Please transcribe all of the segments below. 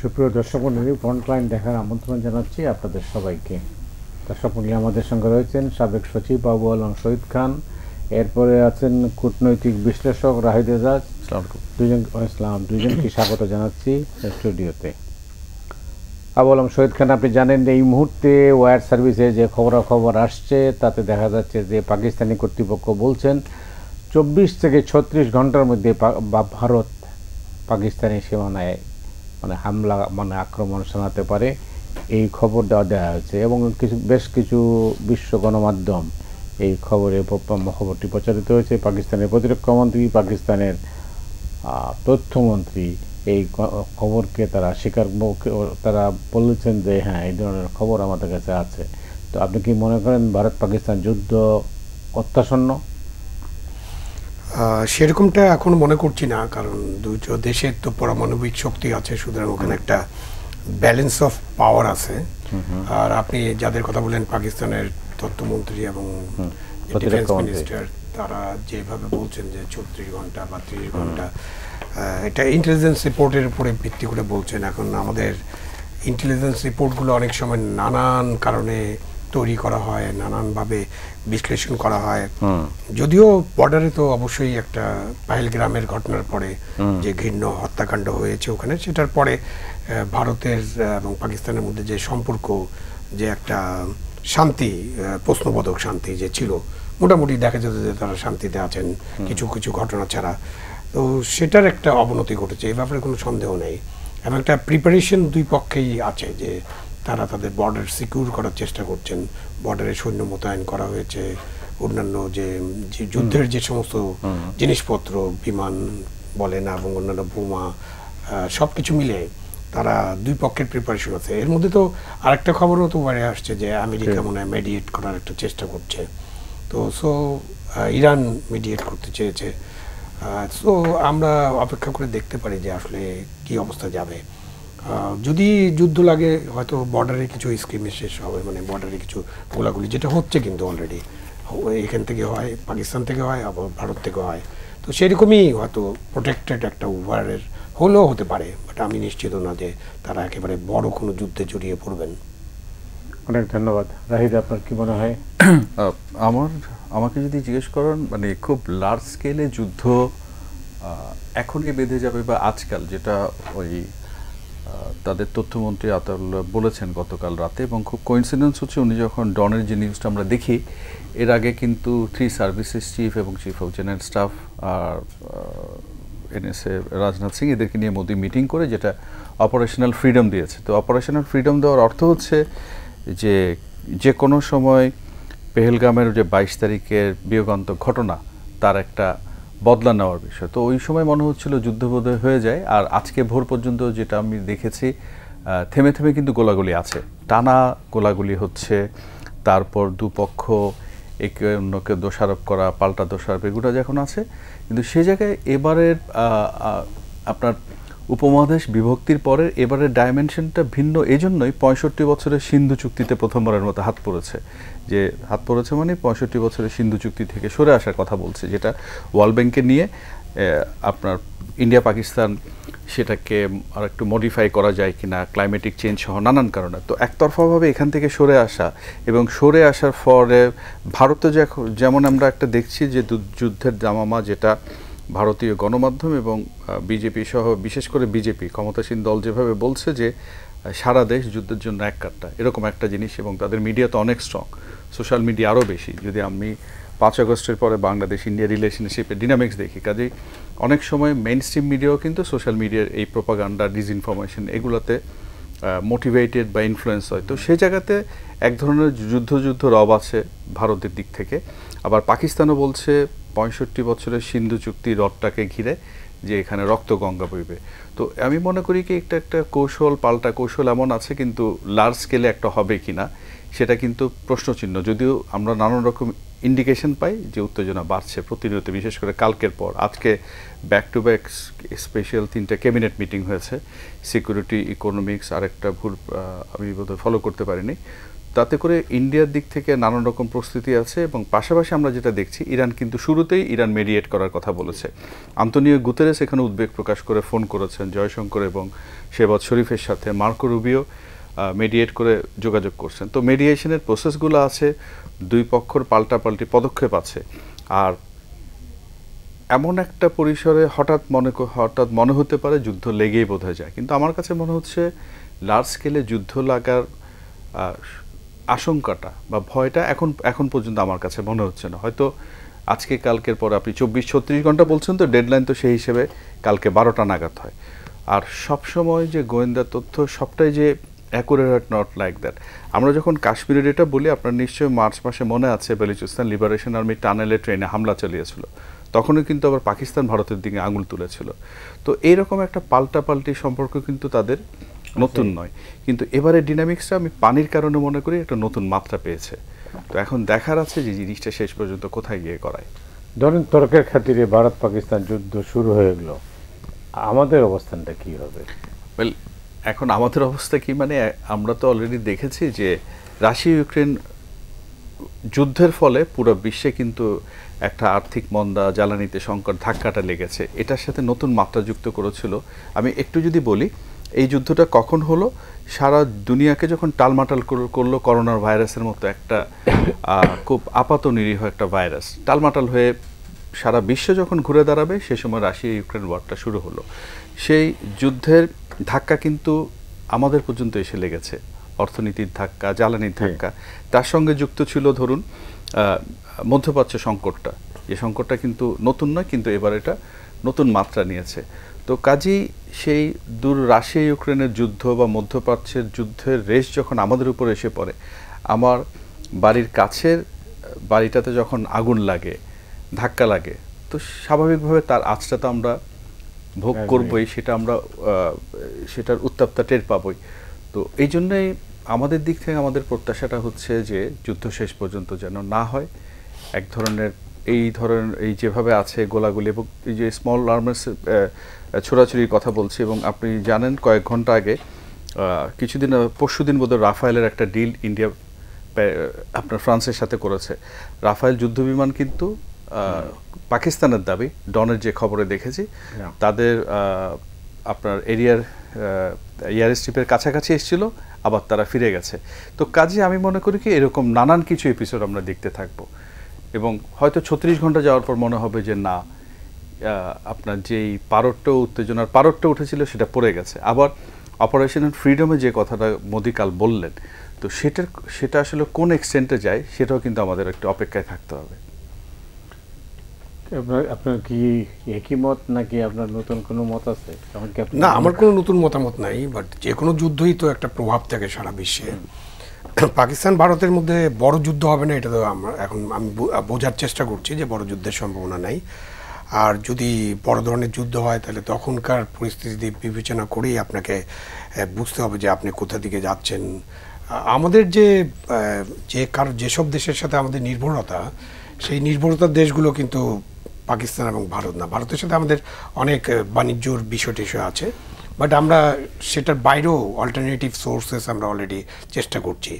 সুপ্রিয় দর্শক মণ্ডলী, ফ্রন্টলাইন দেখার আমন্ত্রণ জানাচ্ছি আপনাদের সবাইকে। দর্শক মণ্ডলী, আমাদের সঙ্গে রয়েছেন সাবেক সচিব আবু আলম শহীদ খান, এরপরে আছেন কূটনৈতিক বিশ্লেষক রাহিদ এজাজ। দুইজনকে স্বাগত জানাচ্ছি স্টুডিওতে। আবু আলম শহীদ খান, আপনি জানেন এই মুহূর্তে ওয়্যার সার্ভিসে যে খবরাখবর আসছে তাতে দেখা যাচ্ছে যে পাকিস্তানি কর্তৃপক্ষ বলছেন 24 থেকে 36 ঘন্টার মধ্যে ভারত পাকিস্তানি সীমানায় হামলা আক্রমণ শোনাতে পারে, এই খবর দেওয়া হয়েছে। এবং বেশ কিছু বিশ্ব গণমাধ্যম এই খবরটি প্রচারিত হয়েছে। পাকিস্তানের প্রতিরক্ষা মন্ত্রী, পাকিস্তানের তথ্যমন্ত্রী এই খবরকে তারা বলেছেন যে হ্যাঁ, এই ধরনের খবর আমাদের কাছে আছে। তো আপনি কি মনে করেন ভারত পাকিস্তান যুদ্ধ অত্যাসন্ন? সেরকমটা এখন মনে করছি না, কারণ দুটো দেশের তো পারমাণবিক শক্তি আছে, সুতরাং ওখানে একটা ব্যালেন্স অফ পাওয়ার আছে। আর আপনি যাদের কথা বলেন, পাকিস্তানের তথ্যমন্ত্রী এবং ডিফেন্স মিনিস্টার, তারা যেভাবে বলছেন যে 34 ঘন্টা বা 30 ঘন্টা, এটা ইন্টেলিজেন্স রিপোর্টের উপরে ভিত্তি করে বলছেন। এখন আমাদের ইন্টেলিজেন্স রিপোর্টগুলো অনেক সময় নানান কারণে তৈরি করা হয়, নানানভাবে বিশ্লেষণ করা হয়। যদিও বর্ডারে তো অবশ্যই একটা পাহেলগ্রামের ঘটনার পরে যে ঘৃণ্য হত্যাকাণ্ড হয়েছে ওখানে, সেটার পরে ভারতের এবং পাকিস্তানের মধ্যে যে সম্পর্ক, যে একটা শান্তি, প্রশ্নবোধক শান্তি যে ছিল, মোটামুটি দেখা যেত যে তারা শান্তিতে আছেন কিছু কিছু ঘটনা ছাড়া। তো সেটার একটা অবনতি ঘটেছে, এই ব্যাপারে কোনো সন্দেহ নেই। এবং একটা প্রিপারেশন দুই পক্ষেই আছে যে তারা তাদের বর্ডার সিকিউর করার চেষ্টা করছেন। বর্ডারে সৈন্য মোতায়েন করা হয়েছে, অন্যান্য যে যুদ্ধের যে সমস্ত জিনিসপত্র, বিমান বলেন এবং অন্যান্য বোমা, সব কিছু মিলে তারা দুই পক্ষের প্রিপারেশন আছে। এর মধ্যে তো আরেকটা খবরও তো বাইরে আসছে যে আমেরিকা মনে হয় মেডিয়েট করার একটা চেষ্টা করছে। তো ইরান মিডিয়েট করতে চেয়েছে। সো আমরা অপেক্ষা করে দেখতে পারি যে আসলে কি অবস্থা যাবে। যদি যুদ্ধ লাগে, হয়তো বর্ডারে কিছু স্ক্রিমেজ শেষ হবে, বর্ডারে কিছু গোলাগুলি, যেটা হচ্ছে কিন্তু অলরেডি এখান থেকে হয়, পাকিস্তান থেকে হয়, আবার ভারত থেকে হয়। তো সেরকমই হয়তো প্রোটেক্টেড একটা ওয়ারের হলেও হতে পারে, বাট আমি নিশ্চিত না যে তারা একেবারে বড় কোনো যুদ্ধে জড়িয়ে পড়বেন। অনেক ধন্যবাদ। রাহিদ, আপনার কি মনে হয়? আমাকে যদি জিজ্ঞেস করেন, খুব লার্জ স্কেলে যুদ্ধ এখনই বেঁধে যাবে বা আজকাল, যেটা ওই তাদের তথ্যমন্ত্রী আতাউল্লাহ বলেছেন গতকাল রাতে, এবং খুব কোইন্সিডেন্স হচ্ছে উনি যখন ডনের যে নিউজটা আমরা দেখি, এর আগে কিন্তু 3 সার্ভিসেস চিফ এবং চিফ অফ জেনারেল স্টাফ আর এনএসএ রাজনাথ সিং এদেরকে নিয়ে মোদি মিটিং করে যেটা অপারেশনাল ফ্রিডম দিয়েছে। তো অপারেশনাল ফ্রিডম দেওয়ার অর্থ হচ্ছে যে কোনো সময় পেহেলগামের যে 22 তারিখের বিয়োগান্তক ঘটনা, তার একটা বদলা নেওয়ার বিষয়। তো ওই সময় মনে হচ্ছিল যুদ্ধবোধ হয়ে যায়। আর আজকে ভোর পর্যন্ত যেটা আমি দেখেছি, থেমে থেমে কিন্তু গোলাগুলি আছে, টানা গোলাগুলি হচ্ছে। তারপর দুপক্ষ একে অন্যকে দোষারোপ করা, পাল্টা দোষারোপ, এগুলো যখন আছে। কিন্তু সে জায়গায় এবারের আপনার উপমহাদেশ বিভক্তির পরের এবারের ডাইমেনশনটা ভিন্ন। এজন্যই 65 বছরের সিন্ধু চুক্তিতে প্রথমবারের মতো হাত পড়েছে। 65 বছরের সিন্ধু চুক্তি থেকে সরে আসার কথা বলছে, যেটা ওয়ার্ল্ড ব্যাংকে নিয়ে আপনার ইন্ডিয়া পাকিস্তান সেটাকে আর একটু মডিফাই করা যায় কিনা, ক্লাইমেটিক চেঞ্জ সহ নানান কারণে। তো একতরফাভাবে এখান থেকে সরে আসা, এবং সরে আসার পরে ভারতে যেমন আমরা একটা দেখছি যে যুদ্ধের দামামা, যেটা ভারতীয় গণমাধ্যম এবং বিজেপি সহ, বিশেষ করে বিজেপি ক্ষমতাসীন দল যেভাবে বলছে যে সারা দেশ যুদ্ধের জন্য এক কাট্টা, এরকম একটা জিনিস। এবং তাদের মিডিয়া তো অনেক স্ট্রং, সোশ্যাল মিডিয়া আরও বেশি। যদি আমি 5 আগস্টের পরে বাংলাদেশ ইন্ডিয়া রিলেশনশিপের ডিনামিক্স দেখি, কাজেই অনেক সময় মেইন স্ট্রিম মিডিয়াও কিন্তু সোশ্যাল মিডিয়ার এই প্রোপাগান্ডা, ডিসইনফরমেশন, এগুলোতে মোটিভেটেড বা ইনফ্লুয়েন্স হয়। তো সেই জায়গাতে এক ধরনের যুদ্ধ রব আছে ভারতের দিক থেকে। আবার পাকিস্তানও বলছে 65 বছরের সিন্ধু চুক্তি রডটাকে ঘিরে যে এখানে রক্ত গঙ্গা বইবে। তো আমি মনে করি কি একটা কৌশল, পাল্টা কৌশল এমন আছে, কিন্তু লার্জ স্কেলে একটা হবে কিনা সেটা কিন্তু প্রশ্নচিহ্ন। যদিও আমরা নানান রকম ইন্ডিকেশন পাই যে উত্তেজনা বাড়ছে প্রতিনিয়ত, বিশেষ করে কালকের পর। আজকে ব্যাক টু ব্যাক স্পেশাল 3টা ক্যাবিনেট মিটিং হয়েছে, সিকিউরিটি, ইকোনমিক্স, আর একটা ভুল আমি বোধহয় ফলো করতে পারিনি। তাতে করে ইন্ডিয়ার দিক থেকে নানান রকম প্রস্তুতি আছে এবং পাশাপাশি আমরা যেটা দেখছি ইরান কিন্তু শুরুতেই ইরান মেডিয়েট করার কথা বলেছে। আন্তোনিও গুতেরেস এখানে উদ্বেগ প্রকাশ করে ফোন করেছেন জয়শঙ্কর এবং শেহবাজ শরীফের সাথে, মার্কো রুবিও মেডিয়েট করে যোগাযোগ করছেন। তো মেডিয়েশনের প্রসেসগুলো আছে, দুই পক্ষর পাল্টাপাল্টি পদক্ষেপ আছে। আর এমন একটা পরিসরে হঠাৎ মনে হতে পারে যুদ্ধ লেগেই বোধ হয়ে যায়, কিন্তু আমার কাছে মনে হচ্ছে লার্জ স্কেলে যুদ্ধ লাগার আশঙ্কাটা বা ভয়টা এখন পর্যন্ত আমার কাছে মনে হচ্ছে না। হয়তো আজকে কালকের পরে আপনি 24-36 ঘন্টা বলছেন, তো ডেডলাইন তো সেই হিসেবে কালকে 12টা নাগাদ হয়। আর সবসময় যে গোয়েন্দা তথ্য সবটাই যে অ্যাকুরেট নট লাইক দ্যাট। আমরা যখন কাশ্মীরের এটা বলি, আপনার নিশ্চয়ই মার্চ মাসে মনে আছে বেলুচিস্তান লিবারেশন আর্মি টানেলে ট্রেনে হামলা চালিয়েছিল, তখনও কিন্তু আবার পাকিস্তান ভারতের দিকে আঙুল তুলেছিল। তো এইরকম একটা পাল্টাপাল্টি সম্পর্ক কিন্তু তাদের নতুন নয়, কিন্তু এবারে ডিনামিক্সটা আমি পানির কারণে মনে করি একটা নতুন মাত্রা পেয়েছে। তো এখন দেখার আছে যে জিনিসটা শেষ পর্যন্ত কোথায় গিয়ে করায়। ধরেন তর্কের খাতিরে ভারত পাকিস্তান যুদ্ধ শুরু হয়ে গেল, আমাদের অবস্থানটা কি হবে? ওয়েল, এখন আমাদের অবস্থা কি, মানে আমরা তো অলরেডি দেখেছি যে রাশিয়া ইউক্রেন যুদ্ধের ফলে পুরো বিশ্বে কিন্তু একটা আর্থিক মন্দা, জ্বালানিতে সংকট, ধাক্কাটা লেগেছে। এটার সাথে নতুন মাত্রা যুক্ত করেছিল। আমি একটু যদি বলি, এই যুদ্ধটা কখন হলো, সারা দুনিয়াকে যখন টালমাটাল করলো করোনার ভাইরাসের মতো একটা খুব আপাত নিরীহ একটা ভাইরাস, টালমাটাল হয়ে সারা বিশ্ব যখন ঘুরে দাঁড়াবে, সে সময় রাশিয়া ইউক্রেন ওয়ারটা শুরু হলো। সেই যুদ্ধের ধাক্কা কিন্তু আমাদের পর্যন্ত এসে লেগেছে, অর্থনীতির ধাক্কা, জ্বালানির ধাক্কা। তার সঙ্গে যুক্ত ছিল ধরুন মধ্যপ্রাচ্য সংকটটা, যে সংকটটা কিন্তু নতুন নয়, কিন্তু এবার এটা নতুন মাত্রা নিয়েছে। তো কাজেই সেই দূর রাশিয়া ইউক্রেনের যুদ্ধ বা মধ্যপ্রাচ্যের যুদ্ধের রেশ যখন আমাদের উপর এসে পড়ে, আমার বাড়ির কাছের বাড়িটাতে যখন আগুন লাগে, ধাক্কা লাগে, তো স্বাভাবিকভাবে তার আঁচটা তো আমরা ভোগ করবই, সেটার উত্তাপটা টের পাবই। তো এই জন্যই আমাদের দিক থেকে আমাদের প্রত্যাশাটা হচ্ছে যে যুদ্ধ শেষ পর্যন্ত যেন না হয়। এক ধরনের এই যেভাবে আছে গোলাগুলি এবং এই যে স্মল আর্মস ছোড়াছুরির কথা বলছি, এবং আপনি জানেন কয়েক ঘন্টা আগে পরশুদিন বোধহয় রাফায়েলের একটা ডিল ইন্ডিয়া আপনার ফ্রান্সের সাথে করেছে। রাফায়েল যুদ্ধবিমান কিন্তু পাকিস্তানের দাবি, ডনের যে খবরে দেখেছি, তাদের আপনার এয়ার স্ট্রিপের কাছাকাছি এসেছিল, আবার তারা ফিরে গেছে। তো কাজে আমি মনে করি কি এরকম নানান কিছু এপিসোড আমরা দেখতে থাকবো, এবং হয়তো 36 ঘন্টা যাওয়ার পর মনে হবে যে না, আপনার যেই উত্তেজনার পারদটা উঠেছিল সেটা পড়ে গেছে। আবার অপারেশন ফ্রিডমে যে কথাটা মোদি কাল বললেন, তো সেটা আসলে কোন এক্সটেন্টে যায় সেটাও কিন্তু আমাদের একটু অপেক্ষায় থাকতে হবে। আপনার কি একই মত, নাকি আপনার নতুন কোনো মত আছে? না, আমার কোনো নতুন মতামত নাই, বাট যে কোনো যুদ্ধই তো একটা প্রভাব থাকে সারা বিশ্বে। পাকিস্তান ভারতের মধ্যে বড় যুদ্ধ হবে না, এটা তো আমি বোঝার চেষ্টা করছি যে বড় যুদ্ধের সম্ভাবনা নাই। আর যদি বড় ধরনের যুদ্ধ হয়, তাহলে তখনকার পরিস্থিতি বিবেচনা করেই আপনাকে বুঝতে হবে যে আপনি কোথা দিকে যাচ্ছেন। আমাদের যেসব দেশের সাথে আমাদের নির্ভরতা, সেই নির্ভরতার দেশগুলো কিন্তু পাকিস্তান এবং ভারত না। ভারতের সাথে আমাদের অনেক বাণিজ্যর বিষয় আছে, বাট আমরা সেটার বাইরেও অল্টারনেটিভ সোর্সেস আমরা অলরেডি চেষ্টা করছি।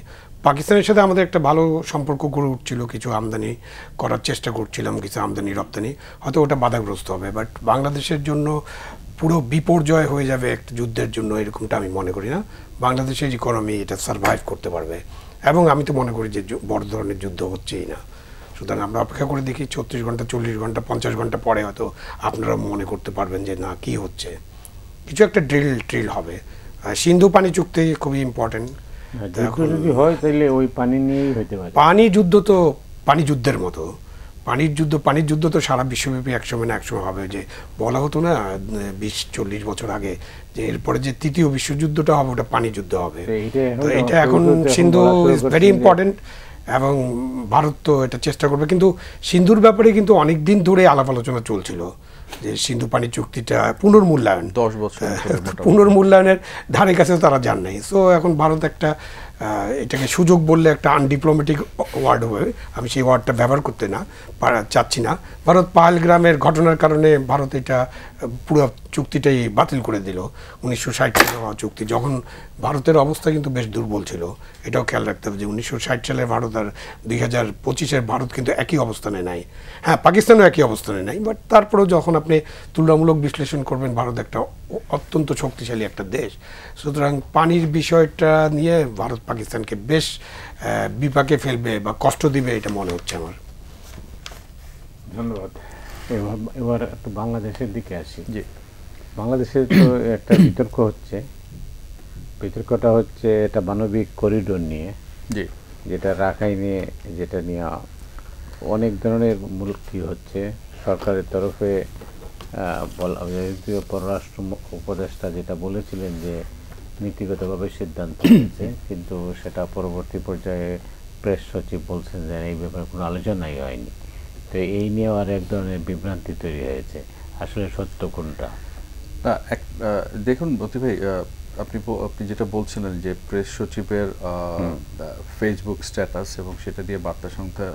পাকিস্তানের সাথে আমাদের একটা ভালো সম্পর্ক গড়ে উঠছিল, কিছু আমদানি করার চেষ্টা করছিলাম, কিছু আমদানি রপ্তানি, হয়তো ওটা বাধাগ্রস্ত হবে। বাট বাংলাদেশের জন্য পুরো বিপর্যয় হয়ে যাবে একটা যুদ্ধের জন্য, এরকমটা আমি মনে করি না। বাংলাদেশের ইকোনমি এটা সার্ভাইভ করতে পারবে, এবং আমি তো মনে করি যে বড় ধরনের যুদ্ধ হচ্ছেই না। সুতরাং আমরা অপেক্ষা করে দেখি 36 ঘন্টা, 40 ঘন্টা, 50 ঘন্টা পরে হয়তো আপনারা মনে করতে পারবেন যে না, কি হচ্ছে, কিছু একটা ড্রিল হবে। সিন্ধু পানি চুক্তি খুবই ইম্পর্টেন্ট। যদি হয় তাহলে ওই পানি নিয়েই হতে পারে। পানি যুদ্ধ তো পানি যুদ্ধের মতো, পানির যুদ্ধ তো সারা বিশ্বব্যাপী একসময় না একসময় হবে। যে বলা হতো না 20-40 বছর আগে যে এরপরে যে তৃতীয় বিশ্বযুদ্ধটা হবে ওটা পানি যুদ্ধ হবে। তো এটা এখন সিন্ধু ইজ ভেরি ইম্পর্টেন্ট, এবং ভারত তো এটা চেষ্টা করবে। কিন্তু সিন্ধুর ব্যাপারে কিন্তু অনেক দিন ধরে আলাপ আলোচনা চলছিল যে সিন্ধু পানি চুক্তিটা পুনর্মূল্যায়ন, 10 বছর পুনর্মূল্যায়নের ধারে কাছে তারা যান নাই। সো এখন ভারত একটা এটাকে সুযোগ বললে একটা আনডিপ্লোম্যাটিক ওয়ার্ড হবে, আমি সেই ওয়ার্ডটা ব্যবহার করতে চাচ্ছি না। ভারত পাহেলগ্রামের ঘটনার কারণে ভারত এটা পুরো চুক্তিটাই বাতিল করে দিল 1960 সালে হওয়া চুক্তি, যখন ভারতের অবস্থা কিন্তু বেশ দুর্বল ছিল। এটাও খেয়াল রাখতে হবে যে 1960 সালের ভারত আর 2025-এর ভারত কিন্তু একই অবস্থানে নাই। হ্যাঁ, পাকিস্তানও একই অবস্থানে নাই, বাট তারপরেও যখন আপনি তুলনামূলক বিশ্লেষণ করবেন, ভারত একটা অত্যন্ত শক্তিশালী একটা দেশ। সুতরাং পানির বিষয়টা নিয়ে ভারত পাকিস্তানকে বেশ বিপাকে ফেলবে বা কষ্ট দিবে, এটা মনে হচ্ছে আমার। ধন্যবাদ। এবার একটু বাংলাদেশের দিকে আসি। জি, বাংলাদেশে তো একটা বিতর্ক হচ্ছে, বিতর্কটা হচ্ছে এটা মানবিক করিডোর নিয়ে, জি, যেটা রাখাইনে, যেটা নিয়ে অনেক ধরনের মূলকি হচ্ছে। সরকারের তরফে পররাষ্ট্র উপদেষ্টা যেটা বলেছিলেন যে নীতিগতভাবে সিদ্ধান্ত হয়েছে, কিন্তু সেটা পরবর্তী পর্যায়ে প্রেস সচিব বলছেন যে এই ব্যাপারে কোনো আলোচনাই হয়নি। তো এই নিয়েও আর এক ধরনের বিভ্রান্তি তৈরি হয়েছে, আসলে সত্য কোনটা? না, দেখুন মতি ভাই, আপনি যেটা বলছিলেন যে প্রেস সচিবের ফেসবুক স্ট্যাটাস এবং সেটা দিয়ে বার্তা সংস্থা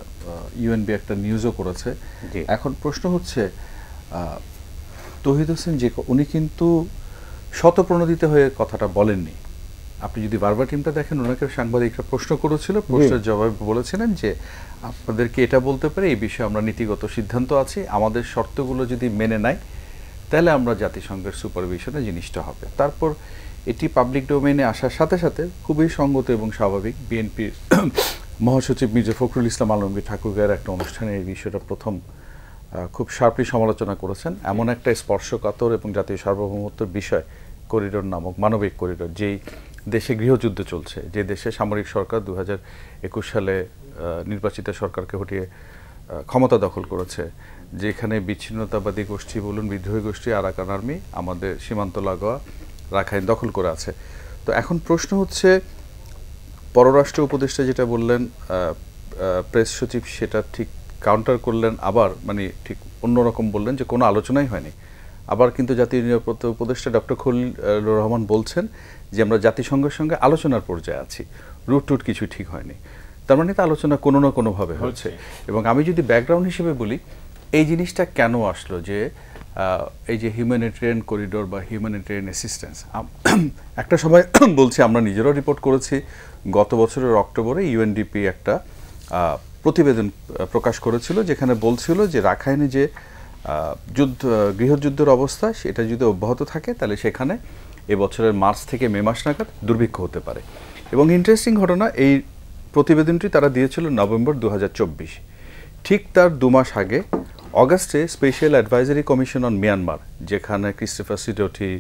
ইউএনবি একটা নিউজও করেছে। এখন প্রশ্ন হচ্ছে তৌহিদ হোসেন যে উনি কিন্তু শতপ্রণোদিত হয়ে কথাটা বলেননি। আপনি যদি বারবার টিমটা দেখেন, ওনাকে সাংবাদিকরা প্রশ্ন করেছিল, প্রশ্নের জবাবে বলেছিলেন যে আপনাদেরকে এটা বলতে পারে এই বিষয়ে আমরা নীতিগত সিদ্ধান্ত আছি, আমাদের শর্তগুলো যদি মেনে নেয় তাহলে আমরা জাতিসংঘের সুপারভিশনে জিনিসটা হবে। তারপর এটি পাবলিক ডোমেইনে আসার সাথে সাথে খুবই সঙ্গত এবং স্বাভাবিক, বিএনপির মহাসচিব মির্জা ফখরুল ইসলাম আলমগীর ঠাকুরগাঁয়ের একটা অনুষ্ঠানে এই বিষয়টা প্রথম খুব শার্পলি সমালোচনা করেছেন। এমন একটা স্পর্শকাতর এবং জাতীয় সার্বভৌমত্বের বিষয় করিডোর নামক মানবিক করিডোর, যেই দেশে গৃহযুদ্ধ চলছে, যে দেশে সামরিক সরকার 2021 সালে নির্বাচিত সরকারকে হটিয়ে ক্ষমতা দখল করেছে, যেখানে বিচ্ছিন্নতাবাদী গোষ্ঠী বলুন, বিদ্রোহী গোষ্ঠী, আরাকান আর্মি আমাদের সীমান্ত লাগোয়া রাখাইন দখল করে আছে। তো এখন প্রশ্ন হচ্ছে, পররাষ্ট্র উপদেষ্টা যেটা বললেন, প্রেস সচিব সেটা ঠিক কাউন্টার করলেন, আবার মানে ঠিক অন্যরকম বললেন যে কোনো আলোচনাই হয়নি। আবার কিন্তু জাতীয় নিরাপত্তা উপদেষ্টা ডক্টর খলিলুর রহমান বলছেন যে আমরা জাতিসংঘের সঙ্গে আলোচনার পর্যায়ে আছি, রুট টুট কিছু ঠিক হয়নি। তার মানে তো আলোচনা কোনো না কোনোভাবে হচ্ছে। এবং আমি যদি ব্যাকগ্রাউন্ড হিসেবে বলি, এই জিনিসটা কেন আসলো যে এই যে হিউম্যানিটেরিয়ান করিডোর বা হিউম্যানিটেরিয়ান অ্যাসিস্ট্যান্স, একটা সময় বলছি, আমরা নিজেরাও রিপোর্ট করেছি, গত বছরের অক্টোবরে ইউএনডিপি একটা প্রতিবেদন প্রকাশ করেছিল, যেখানে বলছিল যে রাখাইনে যে গৃহযুদ্ধের অবস্থা সেটা যদি অব্যাহত থাকে তাহলে সেখানে এবছরের মার্চ থেকে মে মাস নাগাদ দুর্ভিক্ষ হতে পারে। এবং ইন্টারেস্টিং ঘটনা, এই প্রতিবেদনটি তারা দিয়েছিল নভেম্বর 2024। ঠিক তার 2 মাস আগে অগাস্টে special advisory commission on Myanmar, যেখানে ক্রিস্টোফার সিডোটি,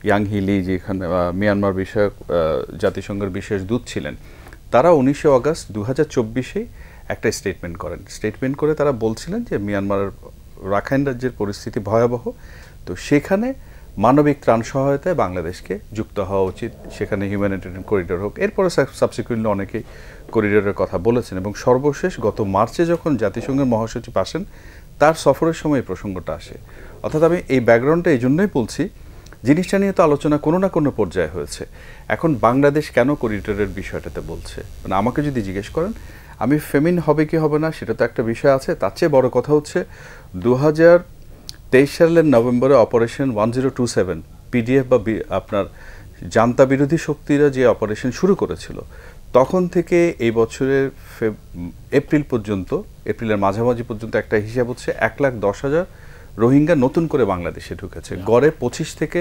ইয়াং হিলি, যেখানে মিয়ানমার বিষয়ক জাতিসংঘের বিশেষ দূত ছিলেন, তারা 19 অগাস্ট 2024 একটা স্টেটমেন্ট করেন। স্টেটমেন্ট করে তারা বলছিলেন যে মিয়ানমারের রাখাইন রাজ্যের পরিস্থিতি ভয়াবহ, তো সেখানে মানবিক ত্রাণ সহায়তায় বাংলাদেশকে যুক্ত হওয়া উচিত, সেখানে হিউম্যানিটেরিয়ান করিডোর হোক। এরপরে সাবসিকুয়েন্টলি অনেকেই করিডোরের কথা বলেছেন, এবং সর্বশেষ গত মার্চে যখন জাতিসংঘের মহাসচিব আসেন, তার সফরের সময় এই প্রসঙ্গটা আসে। অর্থাৎ আমি এই ব্যাকগ্রাউন্ডটা এই জন্যই বলছি, জিনিসটা নিয়ে তো আলোচনা কোনো না কোনো পর্যায়ে হয়েছে। এখন বাংলাদেশ কেন করিডোরের বিষয়টাতে বলছে, মানে আমাকে যদি জিজ্ঞেস করেন, আমি ফেমিন হবে কি হবে না সেটা তো একটা বিষয় আছে, তার চেয়ে বড় কথা হচ্ছে 2023 সালের নভেম্বরে অপারেশন 1027 পিডিএফ বা আপনার জান্তা বিরোধী শক্তিরা যে অপারেশন শুরু করেছিল, তখন থেকে এই বছরের এপ্রিল পর্যন্ত, এপ্রিলের মাঝামাঝি পর্যন্ত একটা হিসাব হচ্ছে 1,10,000 রোহিঙ্গা নতুন করে বাংলাদেশে ঢুকেছে, গড়ে 25 থেকে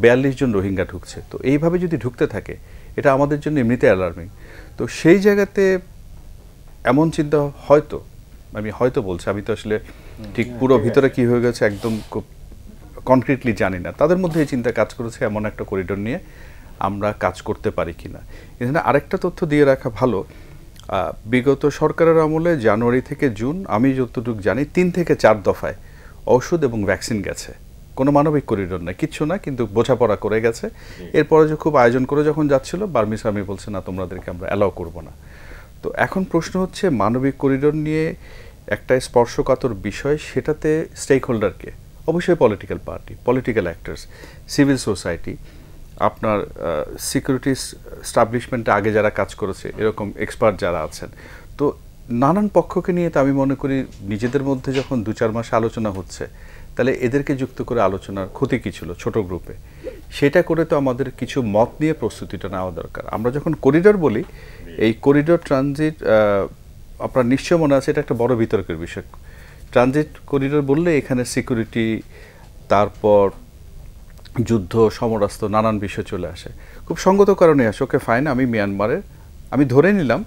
42 জন রোহিঙ্গা ঢুকছে। তো এইভাবে যদি ঢুকতে থাকে, এটা আমাদের জন্য এমনিতে অ্যালার্মিং। তো সেই জায়গাতে এমন চিন্তা হয়তো, আমি হয়তো বলছি, আমি তো আসলে ঠিক পুরো ভিতরে কি হয়ে গেছে একদম খুব কনক্রিটলি জানি না, তাদের মধ্যে এই চিন্তা কাজ করেছে এমন একটা করিডোর নিয়ে আমরা কাজ করতে পারি কিনা। এখানে আরেকটা তথ্য দিয়ে রাখা ভালো, বিগত সরকারের আমলে জানুয়ারি থেকে জুন আমি যতটুকু জানি 3 থেকে 4 দফায় ঔষধ এবং ভ্যাকসিন গেছে, কোনো মানবিক করিডোর না, কিচ্ছু না, কিন্তু বোঝাপড়া করে গেছে। এরপরে যে খুব আয়োজন করে যখন যাচ্ছিল, বার্মিস আর্মি বলছে না, তোমাদেরকে আমরা অ্যালাউ করবো না। তো এখন প্রশ্ন হচ্ছে, মানবিক করিডোর নিয়ে একটা স্পর্শকাতর বিষয়, সেটাতে স্টেক হোল্ডারকে, অবশ্যই political party, political actors, civil society, আপনার সিকিউরিটি স্টাবলিশমেন্টে আগে যারা কাজ করেছে এরকম এক্সপার্ট যারা আছেন, তো নানান পক্ষকে নিয়ে তো আমি মনে করি নিজেদের মধ্যে যখন 2-4 মাস আলোচনা হচ্ছে, তাহলে এদেরকে যুক্ত করে আলোচনার ক্ষতি কী ছিল ছোট গ্রুপে, সেটা করে তো আমাদের কিছু মত নিয়ে প্রস্তুতিটা নেওয়া দরকার। আমরা যখন করিডোর বলি, এই করিডোর ট্রানজিট আপনার নিশ্চয় মনে আছে এটা একটা বড় বিতর্কের বিষয়। ট্রানজিট করিডোর বললে এখানে সিকিউরিটি, তারপর যুদ্ধ, সমরাস্ত্র, নানান বিষয় চলে আসে। খুব সঙ্গত কারণে আসে, ওকে ফাইন, আমি মিয়ানমারের, আমি ধরে নিলাম